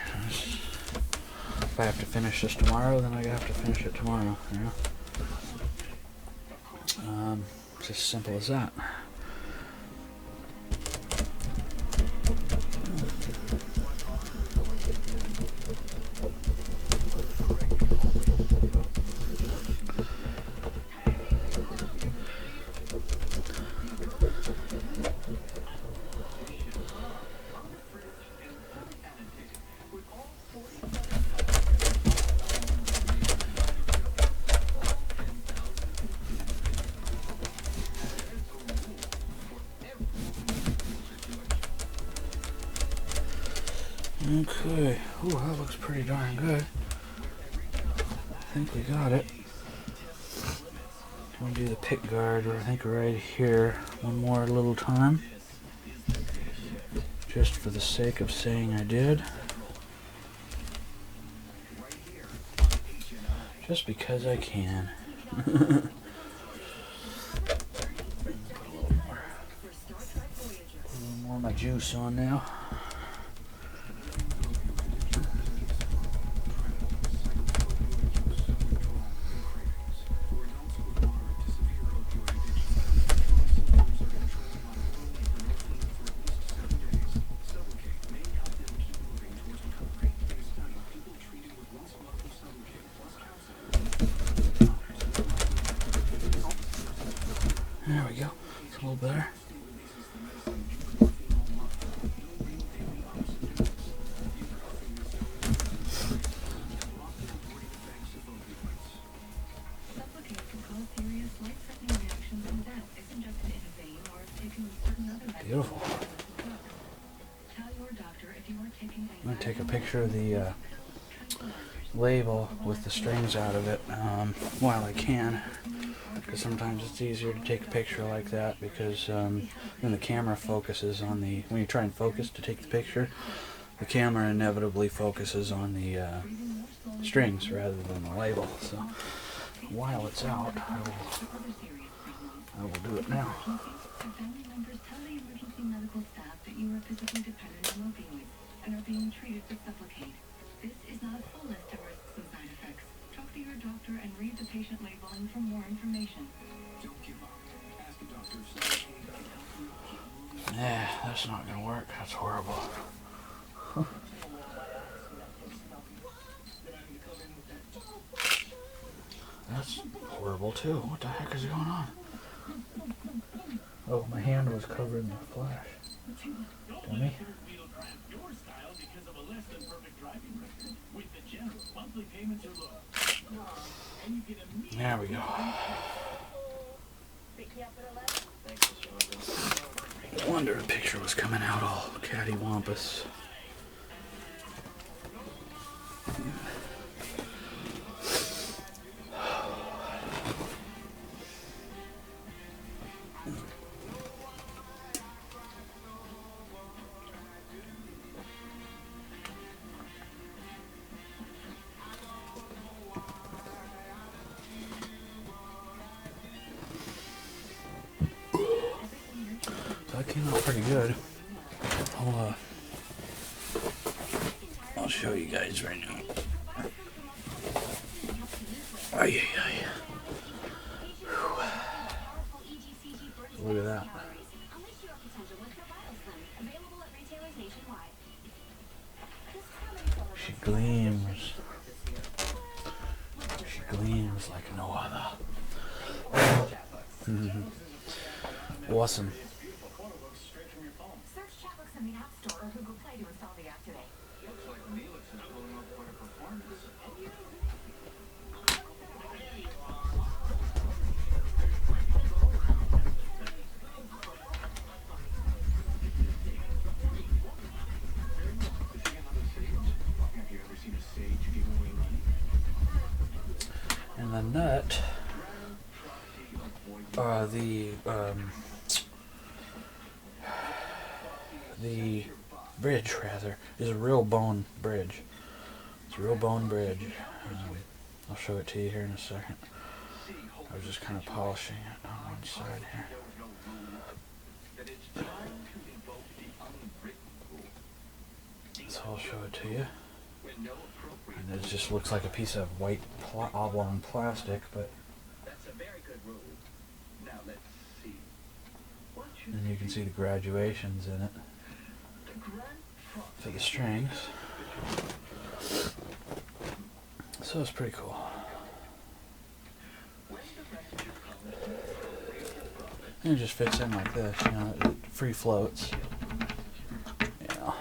If I have to finish this tomorrow, then I have to finish it tomorrow, you know? It's as simple as that. Okay. Ooh, that looks pretty darn good. I think we got it. I'm gonna do the pick guard, I think right here, one more little time. Just for the sake of saying I did. Just because I can. Put a little more of my juice on now. There we go. It's a little better. Beautiful. I'm going to take a picture of the label with the strings out of it while I can, because sometimes it's easier to take a picture like that because then the camera focuses on the, when you try and focus to take the picture, the camera inevitably focuses on the strings rather than the label. So while it's out, I will do it now. Family members tell the emergency medical staff that you are physically dependent on opioids and are being treated with Sublocade. This is not a full list of risks and side effects. Talk to your doctor and read the patient labeling for more information. Don't give up. Ask a doctor if Sublocade can help you keep moving. Yeah, that's not going to work. That's horrible. That's horrible too. What the heck is going on? Oh, my hand was covered in the flash. Dummy. Your style because of a less than perfect driving record. With the generous monthly payments are low. And you get immediate. There we go. No wonder the picture was coming out all cattywampus. That came out pretty good. I'll show you guys right now. Ay, ay, ay. So look at that. She gleams. She gleams like no other. Awesome. Search Chatbooks in the App Store or Google Play to install the app today. Looks like Neelix is pulling off quite a performance. Have you ever seen a sage give away money? And the nut, the bridge rather is a real bone bridge. It's a real bone bridge. I'll show it to you here in a second. I was just kind of polishing it on one side here. So I'll show it to you. And it just looks like a piece of white oblong plastic, but That's a very good rule. Now let's see. and you can see the graduations in it for the strings. So it's pretty cool. And it just fits in like this, you know, it free floats. Yeah.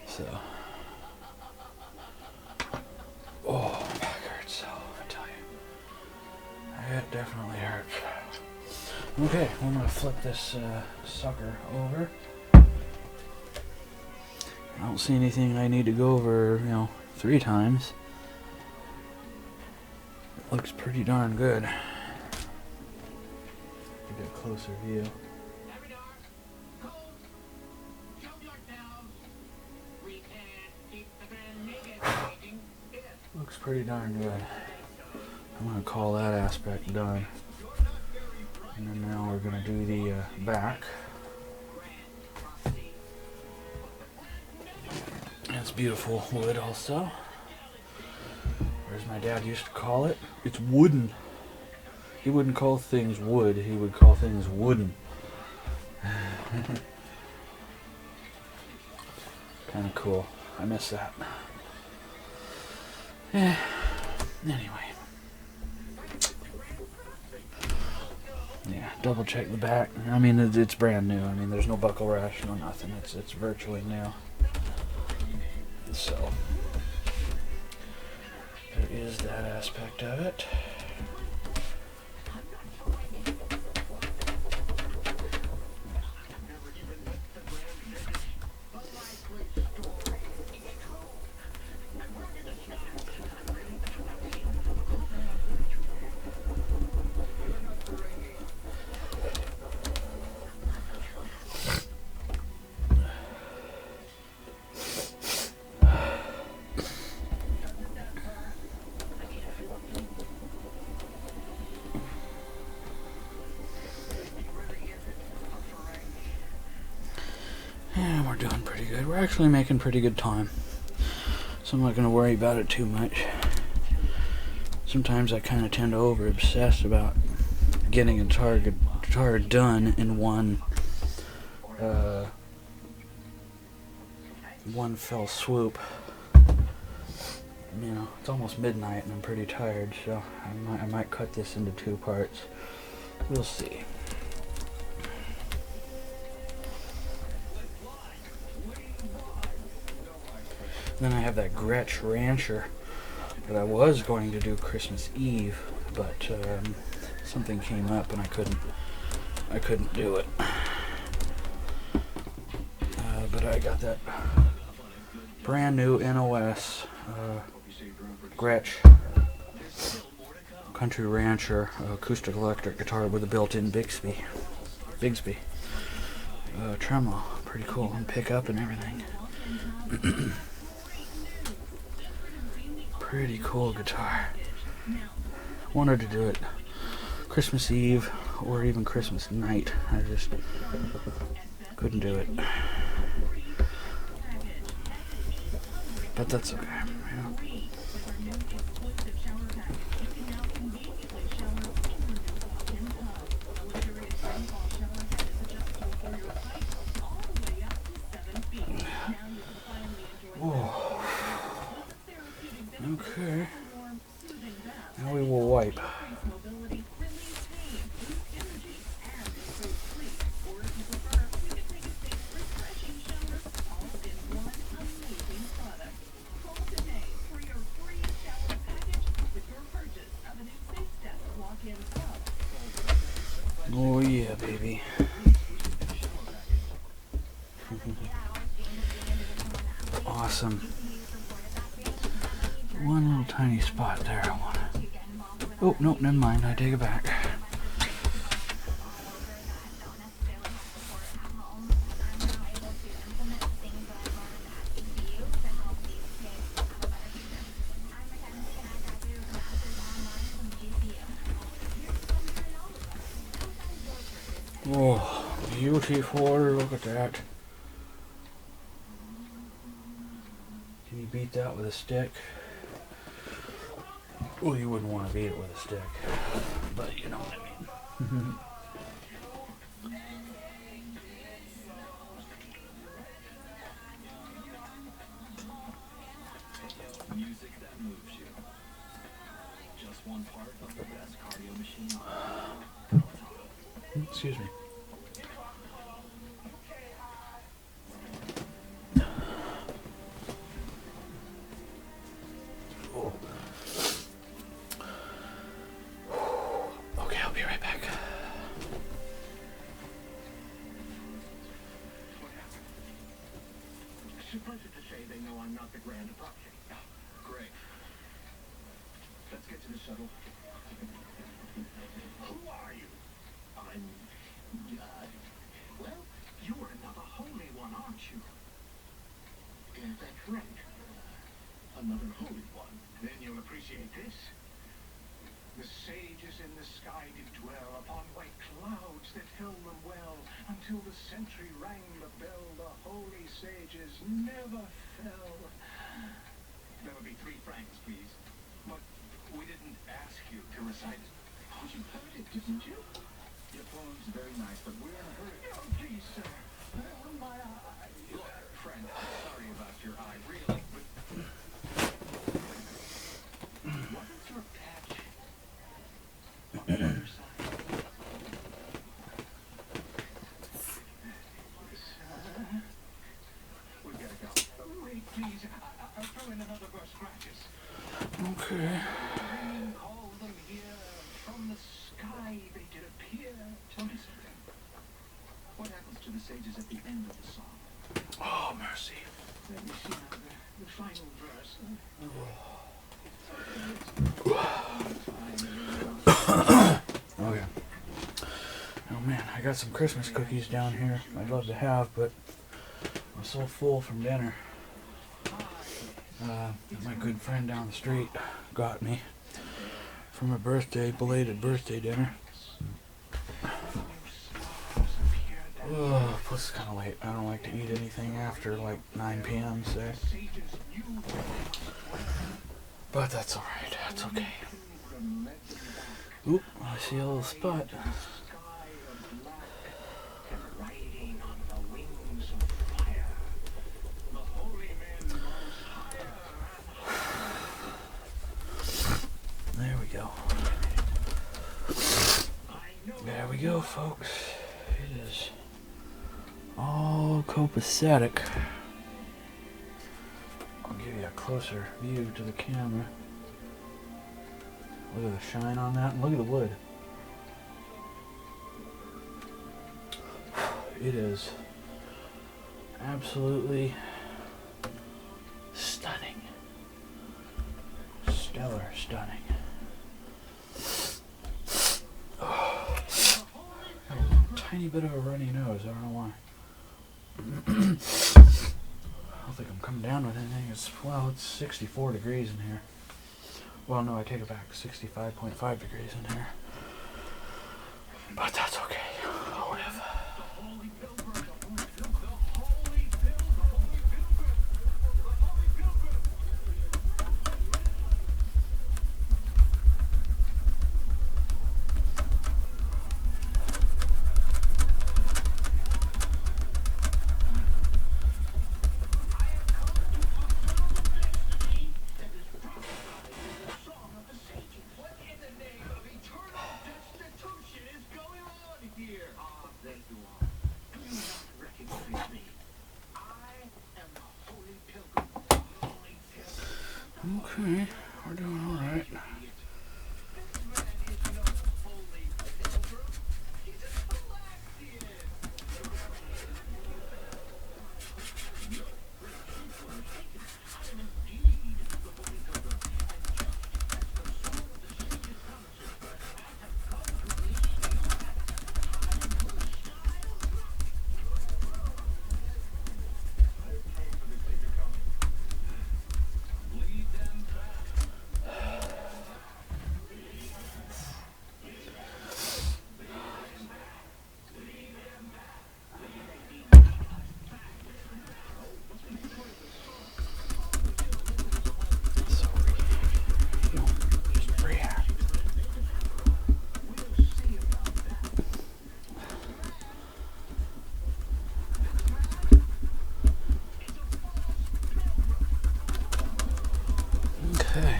So. Oh, my back hurts, I tell you. It definitely hurts. Okay, I'm gonna flip this sucker over. I don't see anything I need to go over, 3 times. It looks pretty darn good. Get a closer view. Looks pretty darn good. I'm going to call that aspect done. And then now we're going to do the back. That's beautiful wood also. Or as my dad used to call it, it's wooden. He wouldn't call things wood, he would call things wooden. Kind of cool. I miss that. Yeah. Anyway. Yeah, double check the back. I mean, it's brand new. I mean, there's no buckle rash, no nothing. It's virtually new. So, there is that aspect of it. Yeah, we're doing pretty good. We're actually making pretty good time. So I'm not going to worry about it too much. Sometimes I kind of tend to over-obsess about getting a guitar done in one fell swoop. It's almost midnight and I'm pretty tired, so I might cut this into 2 parts. We'll see. Then I have that Gretsch Rancher that I was going to do Christmas Eve, but something came up and I couldn't do it. But I got that brand new NOS Gretsch Country Rancher acoustic electric guitar with a built-in Bigsby tremolo. Pretty cool, and pickup and everything. Pretty cool guitar. Wanted to do it Christmas Eve or even Christmas night. I just couldn't do it. But that's okay. Whoa. Okay. Now we will wipe. Oh yeah, baby. Awesome. One little tiny spot there I want to... Oh, nope, never mind. I take it back. Oh, beautiful. Look at that. Can you beat that with a stick? Well, you wouldn't want to beat it with a stick, but you know what I mean. Music that moves you. Just one part of the best cardio machine. Excuse me. Oh. Okay, I'll be right back. Suffice it to say, they know I'm not the Grand Apache. Great. Let's get to the shuttle. Who are you? I'm... well, you're another holy one, aren't you? Is that correct? Another holy one. Then you'll appreciate this. The sages in the sky did dwell upon white clouds that held them well. Until the century rang the bell, the holy sages never fell. That would be 3 francs, please. But we didn't ask you to recite it. Oh, you heard it, didn't you? Your poem's very nice, but we're in a hurry. Oh, please, sir. My eye. Look, friend, sorry about your eye, really, but... Wasn't your patch on the other side? We gotta go. Wait, please. I'll throw in another verse, scratches. Okay. Rain called them here. From the sky they did appear. Tell me something. What happens to the sages at the end of the song? Oh, mercy. Let me see now the final verse. Okay. Oh man, I got some Christmas cookies down here I'd love to have, but I'm so full from dinner. My good friend down the street got me for my birthday, belated birthday dinner. Plus it's kind of late. I don't like to eat anything after like 9 p.m. say. But that's alright. That's okay. Oop, I see a little spot. There we go. There we go, folks. It is all copacetic. I'll give you a closer view to the camera. Look at the shine on that, and look at the wood. It is absolutely stunning. Stellar stunning. Got a tiny bit of a runny nose, I don't know why. I don't think I'm coming down with anything. It's 64 degrees in here. Well, no, I take it back. 65.5 degrees in here. But that's okay. I'll live. Okay, we're doing alright. Okay.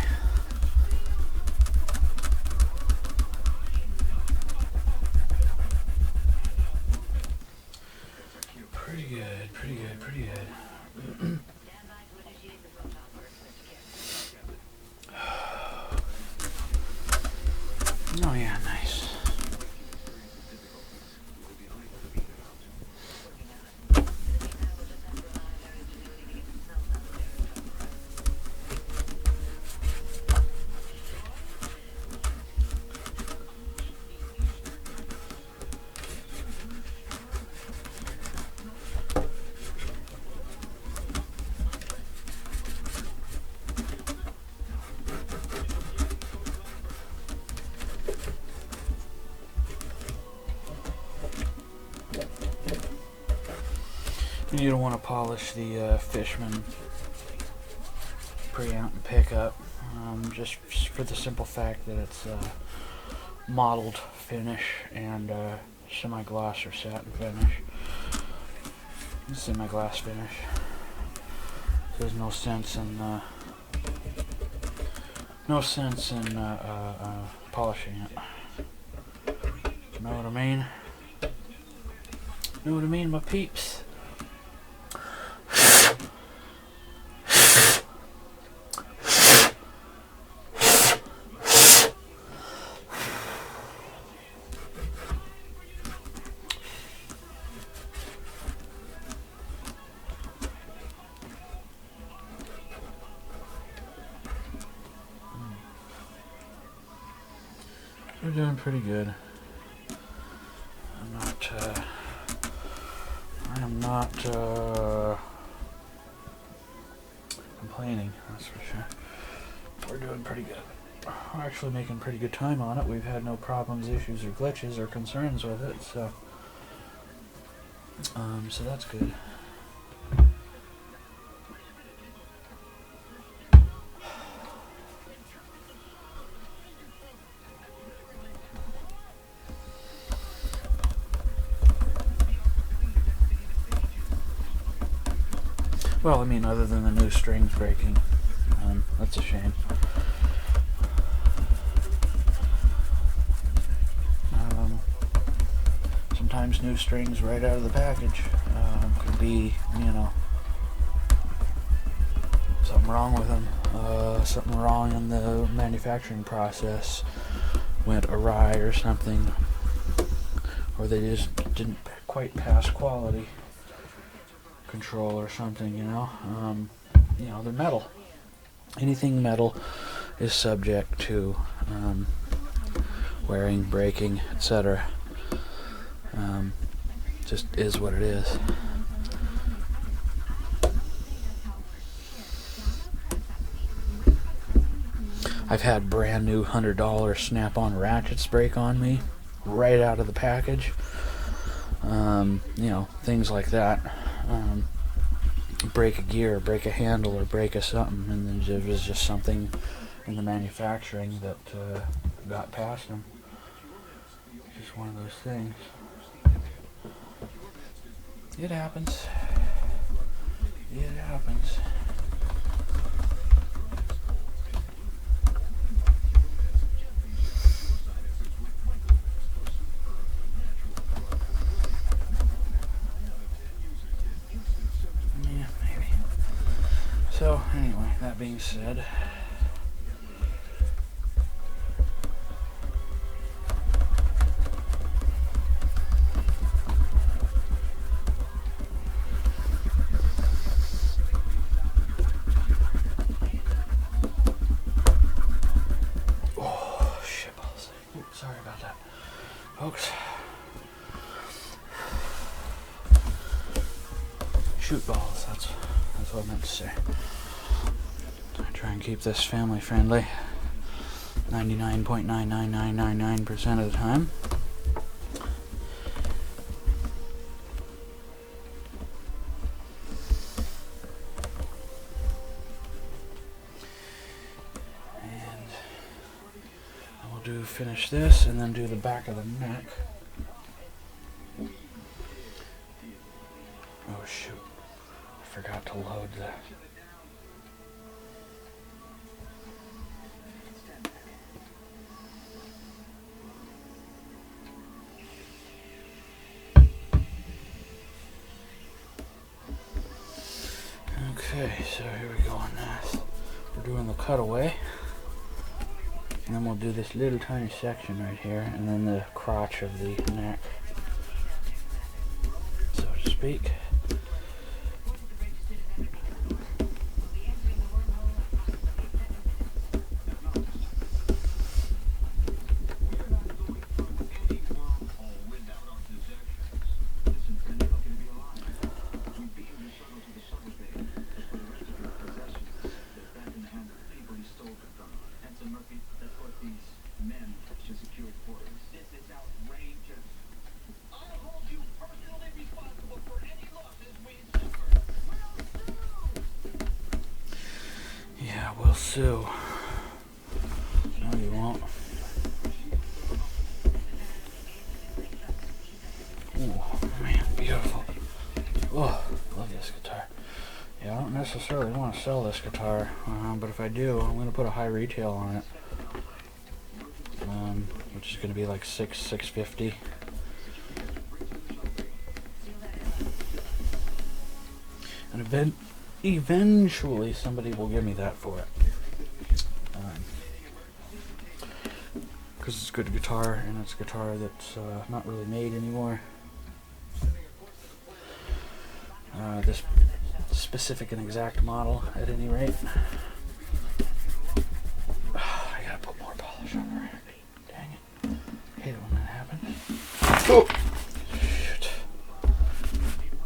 Pretty good, pretty good, pretty good. Oh yeah, nice. You don't want to polish the Fishman preamp and pickup, just for the simple fact that it's mottled finish and semi-gloss or satin finish. Semi-gloss finish. There's no sense in polishing it. Know what I mean? Know what I mean, my peeps? We're doing pretty good. I am not complaining, that's for sure. We're doing pretty good. We're actually making pretty good time on it. We've had no problems, issues, or glitches, or concerns with it, so that's good. Well, I mean, other than the new strings breaking, that's a shame. Sometimes new strings right out of the package could be, something wrong with them. Something wrong in the manufacturing process went awry or something, or they just didn't quite pass quality control or something, they're metal. Anything metal is subject to wearing, breaking, etc. Just is what it is. I've had brand new $100 snap-on ratchets break on me right out of the package. Things like that. Break a gear, break a handle, or break a something, and then there was just something in the manufacturing that got past them. Just one of those things. It happens. It happens. So, anyway, that being said, oh, shitballs. Oops, sorry about that, folks. Shoot balls, that's what I meant to say. I try and keep this family friendly 99.99999% of the time. And I will finish this and then do the back of the neck. Oh shoot, I forgot to load the... Okay, so here we go on this. We're doing the cutaway. And then we'll do this little tiny section right here, and then the crotch of the neck, so to speak. This is outrageous. I'll hold you personally responsible for any loss Sue. No, you won't. Ooh, man, beautiful. Oh, love this guitar. Yeah, I don't necessarily want to sell this guitar, but if I do, I'm going to put a high retail on it, which is going to be like $650. And eventually somebody will give me that for it. Because it's a good guitar, and it's a guitar that's not really made anymore. This specific and exact model, at any rate. I gotta put more polish on it. Dang it. I hate it when that happens. Oh! Shoot.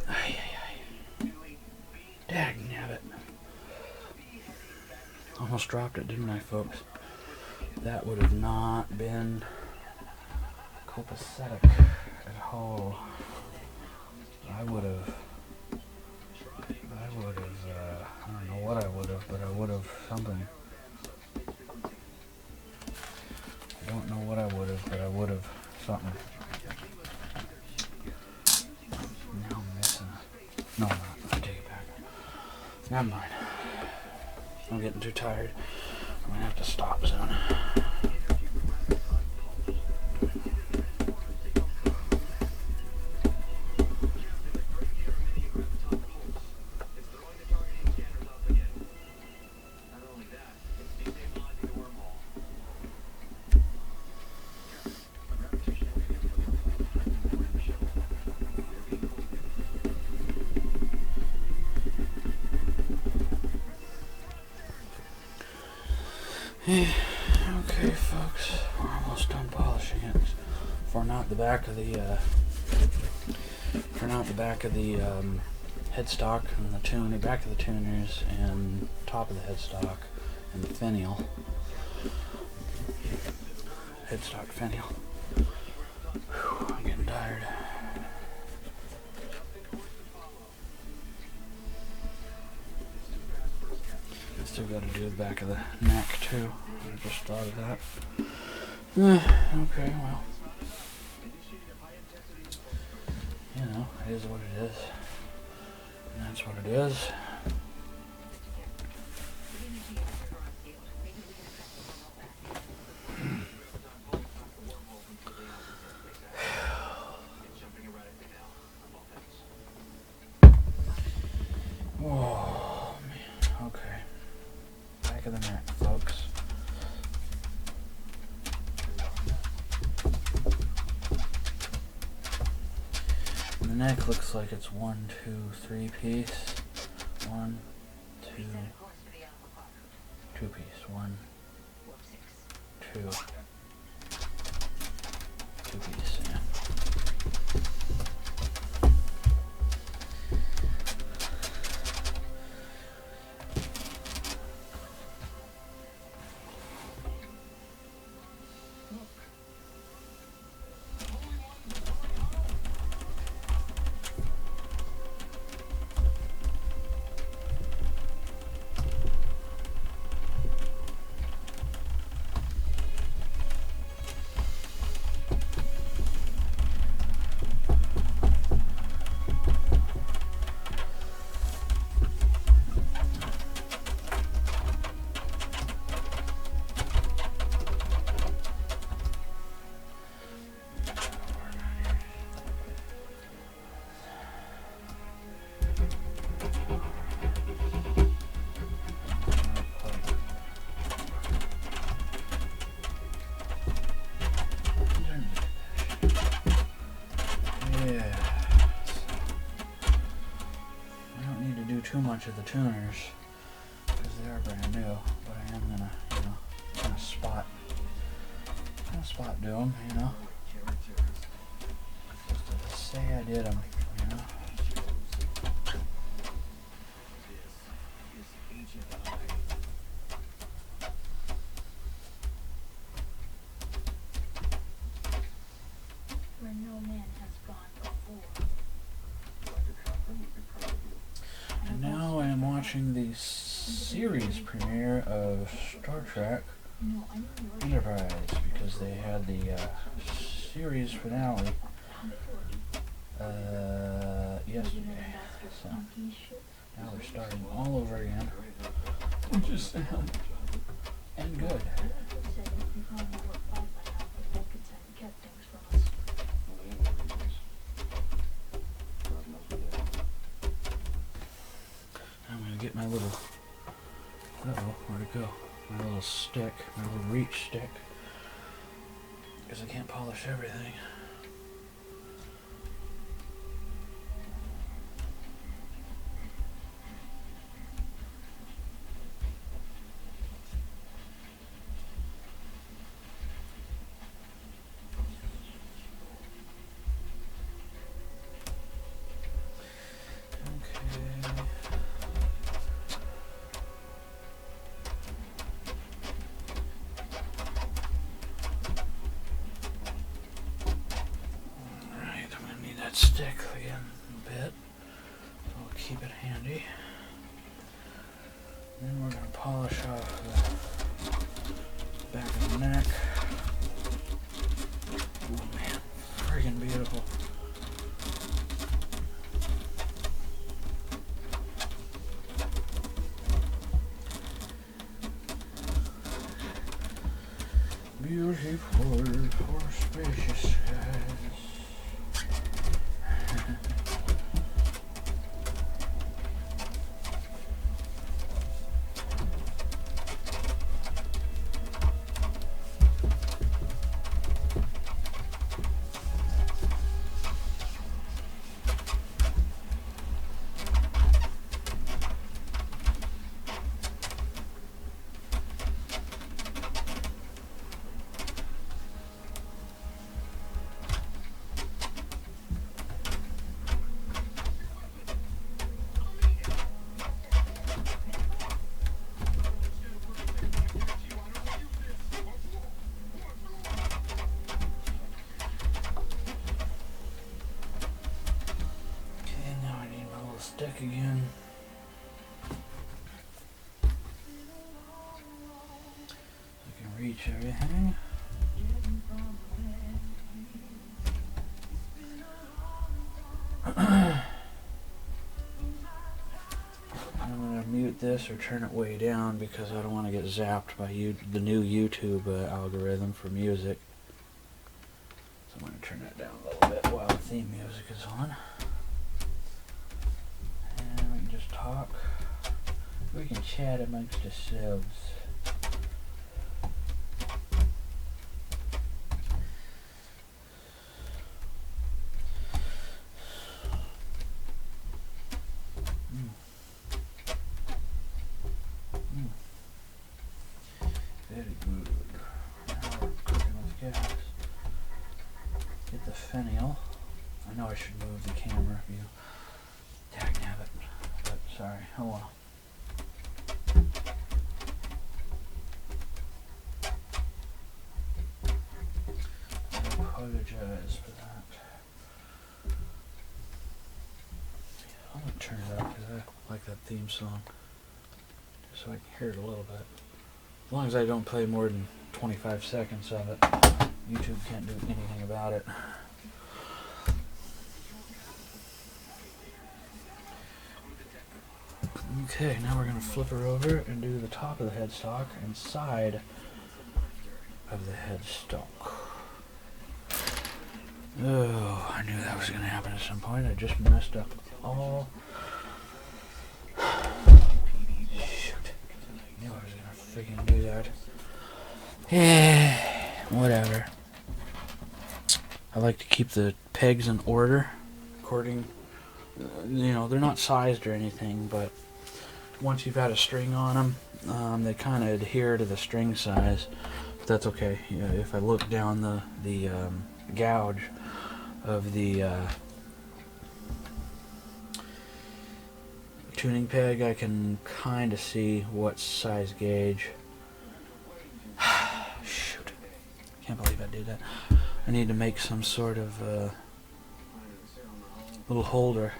Ay, ay, ay. Dagnabbit. Almost dropped it, didn't I, folks? That would have not been copacetic at all. I would have, I don't know what I would have, but I would have something. I don't know what I would have, but I would have something. Now I'm missing it. No, I'm not. I take it back. Never mind. I'm getting too tired. I'm gonna have to stop soon. Okay, folks, we're almost done polishing it. For not the back of the headstock and the tune, the back of the tuners and top of the headstock and the finial. Headstock finial. Whew, I'm getting tired. Still got to do the back of the neck too. I just thought of that. Okay, well, you know, it is what it is, and that's what it is. Oh man, okay. Back of the neck, folks. The neck looks like it's 1, 2, 3 piece. 1, 2, 2 piece. 1, 2, 2 piece. Yeah. Too much of the tuners because they are brand new, but I am gonna, you know, kind of spot do them, you know, just to say I did them, you know. Where no man has gone before. And now I am watching the series premiere of Star Trek Enterprise, because they had the series finale yesterday. So now we're starting all over again, which is sad and good. I'm gonna get my little, where'd it go? My little stick, my little reach stick, because I can't polish everything. Stick again a bit, so I'll keep it handy. Then we're going to polish off the back of the neck. Oh man, friggin' beautiful. Beautiful for spacious skies. Stick again. I can reach everything. I'm going to mute this or turn it way down because I don't want to get zapped by the new YouTube algorithm for music. So I'm going to turn that down a little bit while the theme music is on. Just talk. We can chat amongst ourselves. Very good. Now we're cooking with gas. Get the fennel. I know I should move the camera view. Dagnabbit. But sorry, oh well. I apologize for that. I'm gonna turn it up because I like that theme song. Just so I can hear it a little bit. As long as I don't play more than 25 seconds of it, YouTube can't do anything about it. Okay, now we're going to flip her over and do the top of the headstock and side of the headstock. Oh, I knew that was going to happen at some point. I just messed up all. Shoot. I knew I was going to freaking do that. Yeah, whatever. I like to keep the pegs in order according, you know, they're not sized or anything, but once you've had a string on them, they kind of adhere to the string size. But that's okay. You know, if I look down the gouge of the tuning peg, I can kind of see what size gauge. Shoot. Can't believe I did that. I need to make some sort of little holder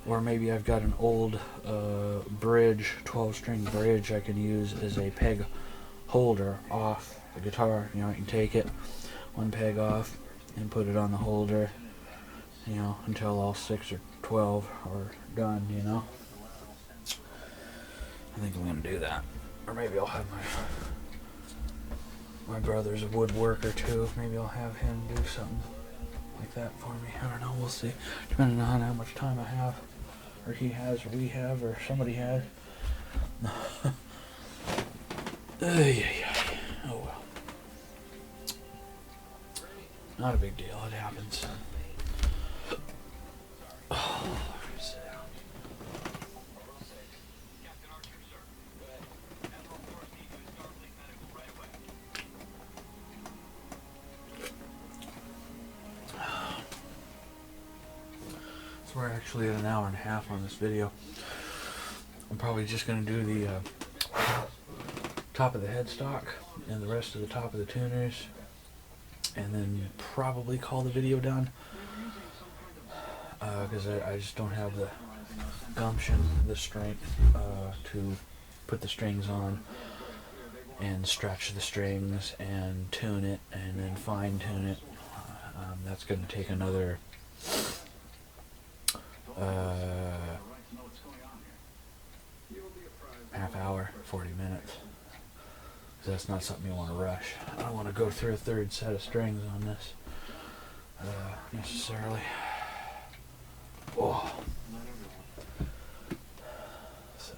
or maybe I've got an old bridge, 12-string bridge I can use as a peg holder off the guitar. You know, I can take it one peg off and put it on the holder, you know, until all 6 or 12 are done, you know. I think I'm going to do that. Or maybe I'll have my brother's a woodworker too. Maybe I'll have him do something like that for me. I don't know, we'll see. Depending on how much time I have, or he has, or we have, or somebody has. Oh well. Not a big deal, it happens. Oh, sit down. So we're actually at an hour and a half on this video. I'm probably just going to do the top of the headstock and the rest of the top of the tuners, and then probably call the video done, because I just don't have the gumption, the strength to put the strings on and stretch the strings and tune it and then fine tune it. That's going to take another half hour, 40 minutes. That's not something you want to rush. I don't want to go through a third set of strings on this necessarily. Oh. So.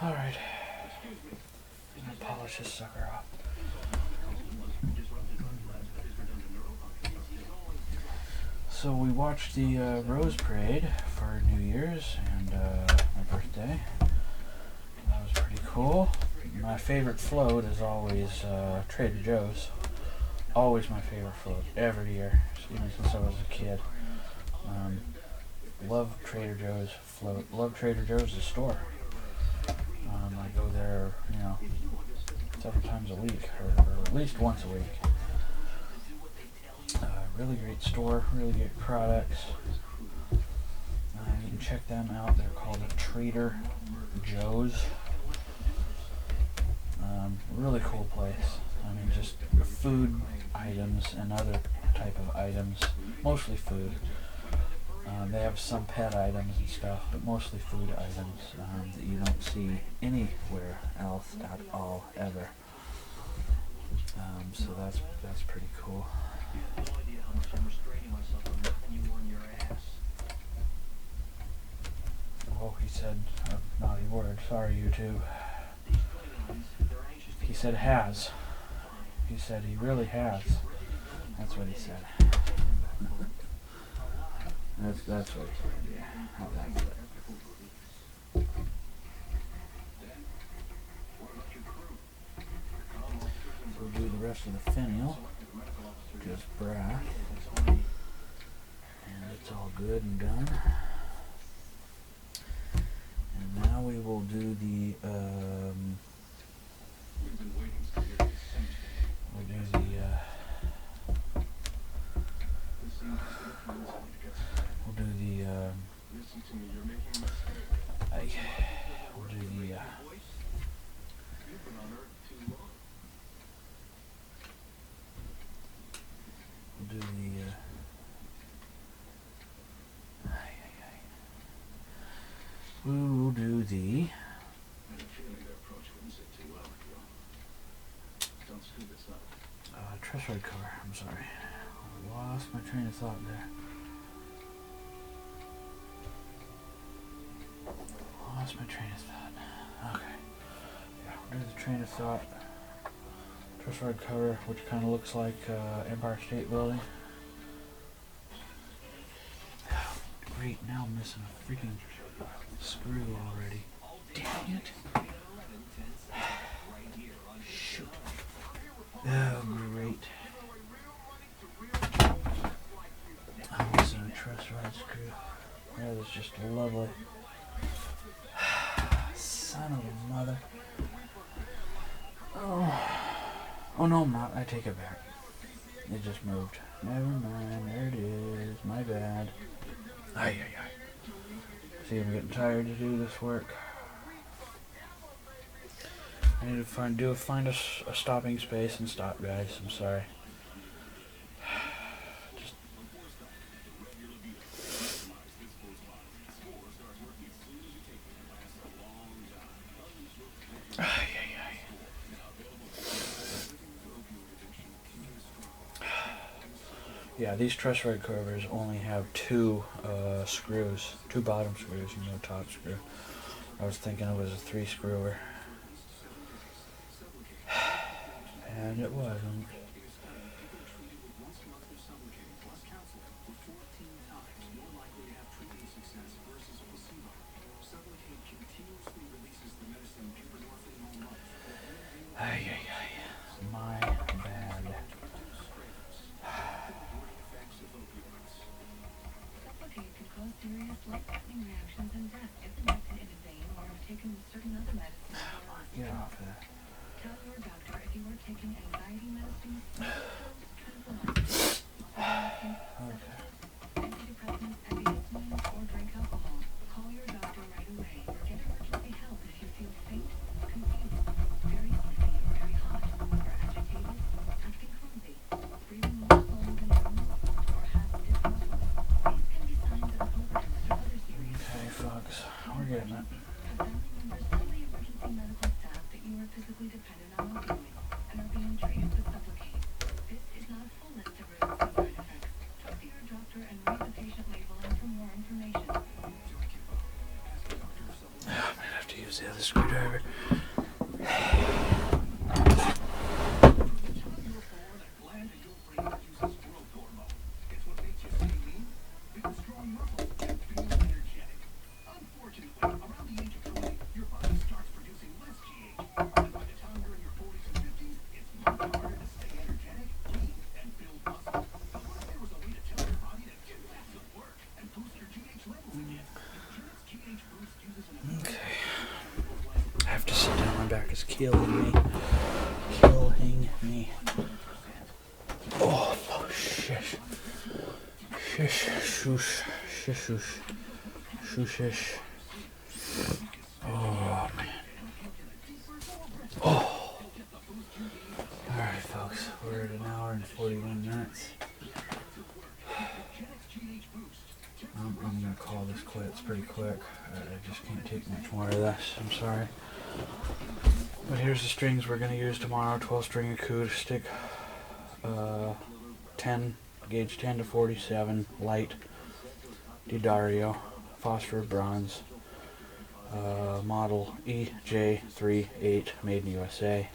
Alright. I'm gonna polish this sucker off. So we watched the Rose Parade for New Year's and my birthday. That was pretty cool. My favorite float is always Trader Joe's. Always my favorite float, every year, even since I was a kid. Love Trader Joe's float. Love Trader Joe's the store. I go there, you know, several times a week, or at least once a week. Really great store, really great products. You can check them out. They're called Trader Joe's. Really cool place. I mean, just food items and other type of items, mostly food. They have some pet items and stuff, but mostly food items that you don't see anywhere else at all, ever. So that's pretty cool. Oh, he said a naughty word. Sorry, YouTube. He said has. He said he really has. That's what he said. That's what he said, yeah. How that's it. We'll do the rest of the finial. Just brass. And it's all good and done. And now we will do the do the we'll do the I had a feeling their approach wouldn't sit too well with you. Don't screw this up. truss rod cover. I'm sorry, I lost my train of thought there. Lost my train of thought. Okay. Yeah, we'll do the train of thought. Truss rod cover, which kind of looks like Empire State Building. Great, now I'm missing a freaking screw already. Dang it. Shoot. Oh, great. I'm missing a truss rod screw. That was just lovely. Son of a mother. Oh no, I'm not. I take it back. It just moved. Never mind. There it is. My bad. Ay, ay, ay. See, I'm getting tired to do this work. I need to find a stopping space and stop, guys. I'm sorry. Just ay, ay, ay. Yeah, these truss rod covers only have two screws, two bottom screws and no top screw. I was thinking it was a 3-screwer. And it wasn't. Ay, ay, ay. My bad. Suffocate could cause serious life-threatening reactions and death if injected in a vein or if taken with certain other medicines. Get off there. Tell your doctor if you are taking anxiety medicine, tranquilizers, Okay. antidepressants, antihistamines, or drink alcohol. Call your doctor right away. Get emergency help if you feel faint, confused, very sleepy or very hot, are agitated, acting clumsy, breathing more slowly than normal, or have stiff muscles. These can be signs of an overdose or other serious. Okay, folks. We're getting it. Have family members tell the emergency medical staff that you are physically dependent on opioids and are being treated with Suffocate. This is not a full list of risks and side effects. Talk to your doctor and read the patient labeling for more information. I might have to use the other screwdriver. Okay. I have to sit down. My back is killing me. Killing me. Oh, shish. Shish, shoosh, shish, shoosh. Oh, man. Oh. Alright, folks. We're at 1 hour and 41 minutes. I'm going to call this quits pretty quick. I just can't take much more of this. I'm sorry. But here's the strings we're going to use tomorrow. 12-string acoustic. 10, gauge 10 to 47, light. D'Addario. Phosphor bronze. Model EJ38, made in USA.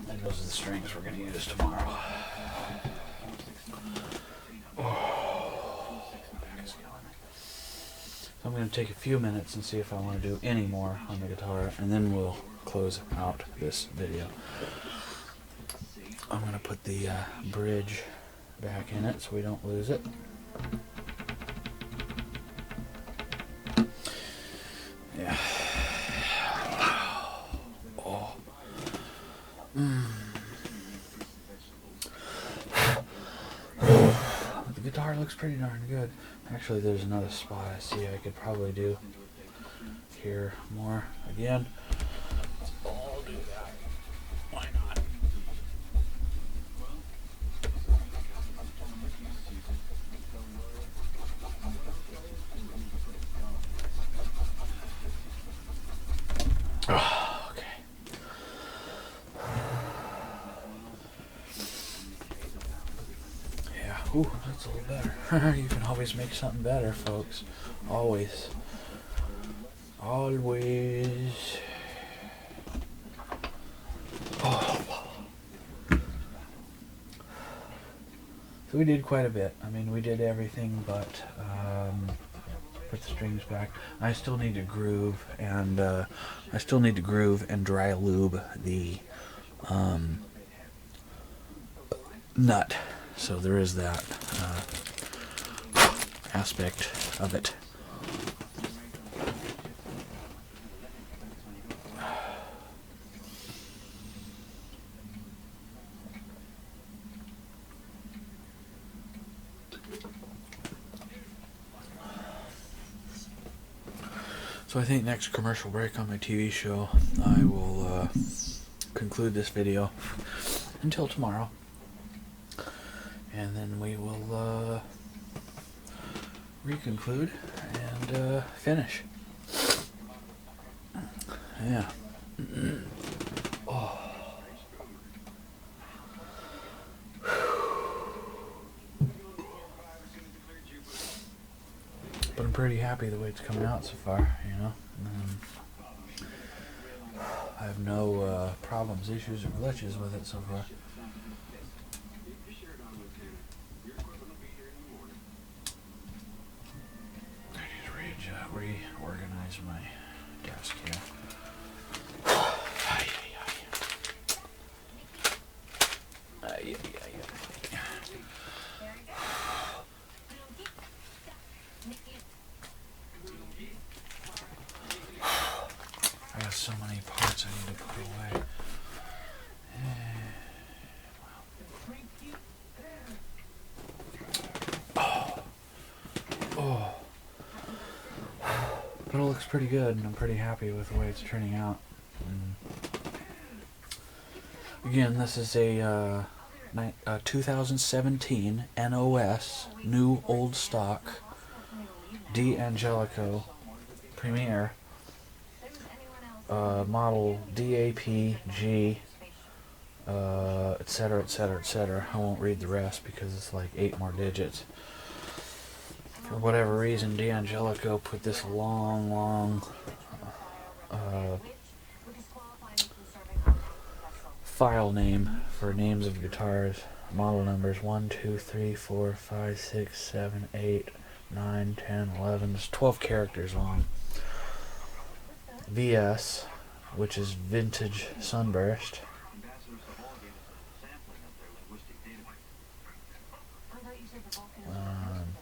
And those are the strings we're going to use tomorrow. Oh, so I'm going to take a few minutes and see if I want to do any more on the guitar, and then we'll close out this video. I'm going to put the bridge back in it so we don't lose it. Yeah. Oh. The guitar looks pretty darn good. Actually, there's another spot I see I could probably do here more. Again, Ooh, that's a little better. You can always make something better, folks. Always. Always. Oh. So we did quite a bit. I mean, we did everything but put the strings back. I still need to groove and dry lube the nut. So there is that aspect of it. So I think next commercial break on my TV show, I will conclude this video until tomorrow. And then we will reconclude and finish. Yeah. Oh. But I'm pretty happy the way it's coming out so far, you know. I have no problems, issues, or glitches with it so far. I need to reorganize my desk here. I got so many parts I need to put away. Oh. But it looks pretty good, and I'm pretty happy with the way it's turning out. Again, this is a 2017 NOS, new old stock, D'Angelico Premier, model DAPG, etc., etc., etc. I won't read the rest because it's like 8 more digits. For whatever reason, D'Angelico put this long file name for names of guitars, model numbers 1, 2, 3, 4, 5, 6, 7, 8, 9, 10, 11. It's 12 characters long. VS, which is Vintage Sunburst.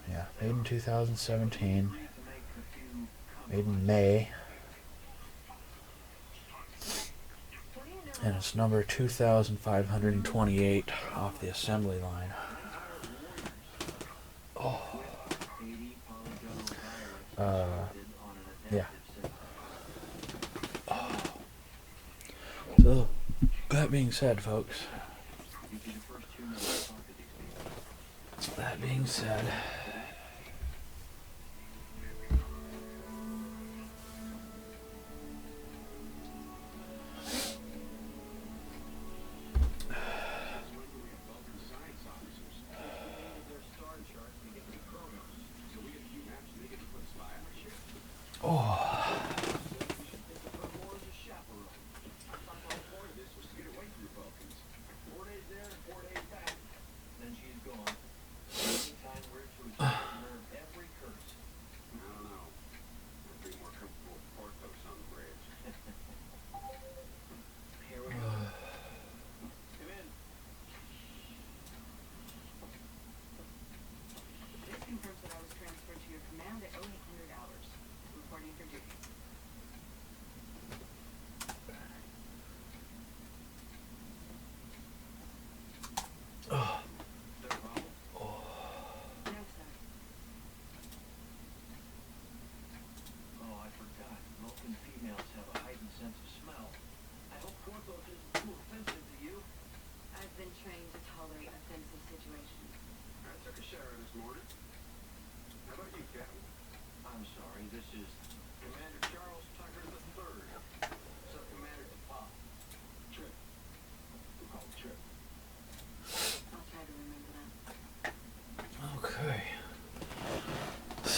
Yeah, made in 2017. Made in May. And it's number 2528 off the assembly line. Oh. Yeah. Oh. So, that being said, folks. That being said.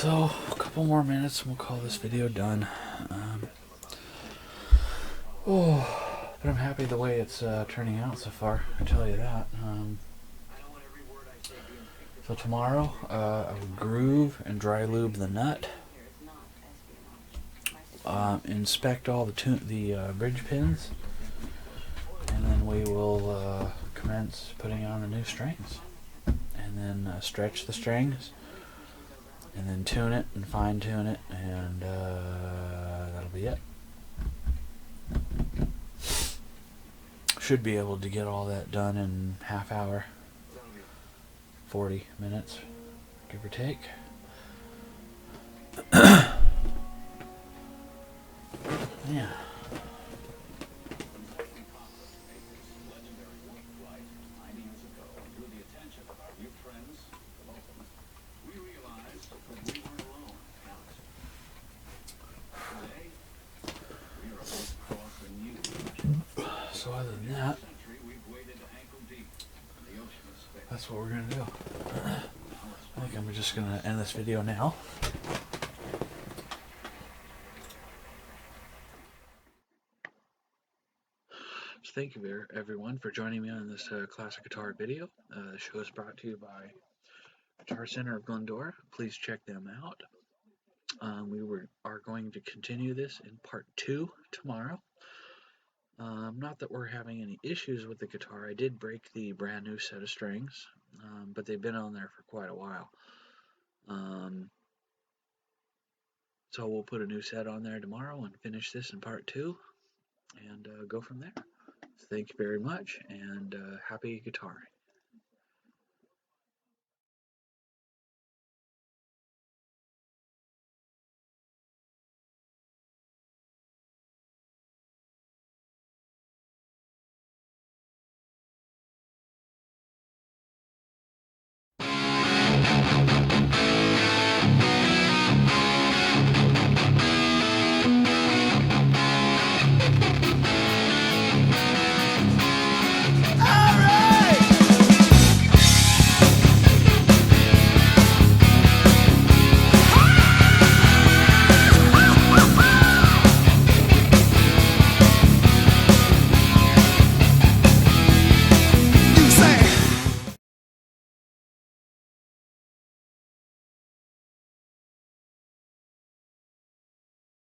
So, a couple more minutes and we'll call this video done. But I'm happy the way it's turning out so far, I tell you that. So tomorrow, I will groove and dry lube the nut. Inspect all the bridge pins. And then we will commence putting on the new strings. And then stretch the strings. And then tune it and fine tune it. And that'll be it. Should be able to get all that done in half hour, 40 minutes, give or take. Yeah. So other than that, that's what we're going to do. I think I'm just going to end this video now. So thank you everyone for joining me on this classic guitar video. The show is brought to you by Guitar Center of Glendora. Please check them out. We are going to continue this in part 2 tomorrow. Not that we're having any issues with the guitar. I did break the brand new set of strings, but they've been on there for quite a while. So we'll put a new set on there tomorrow and finish this in part 2 and go from there. Thank you very much, and happy guitaring.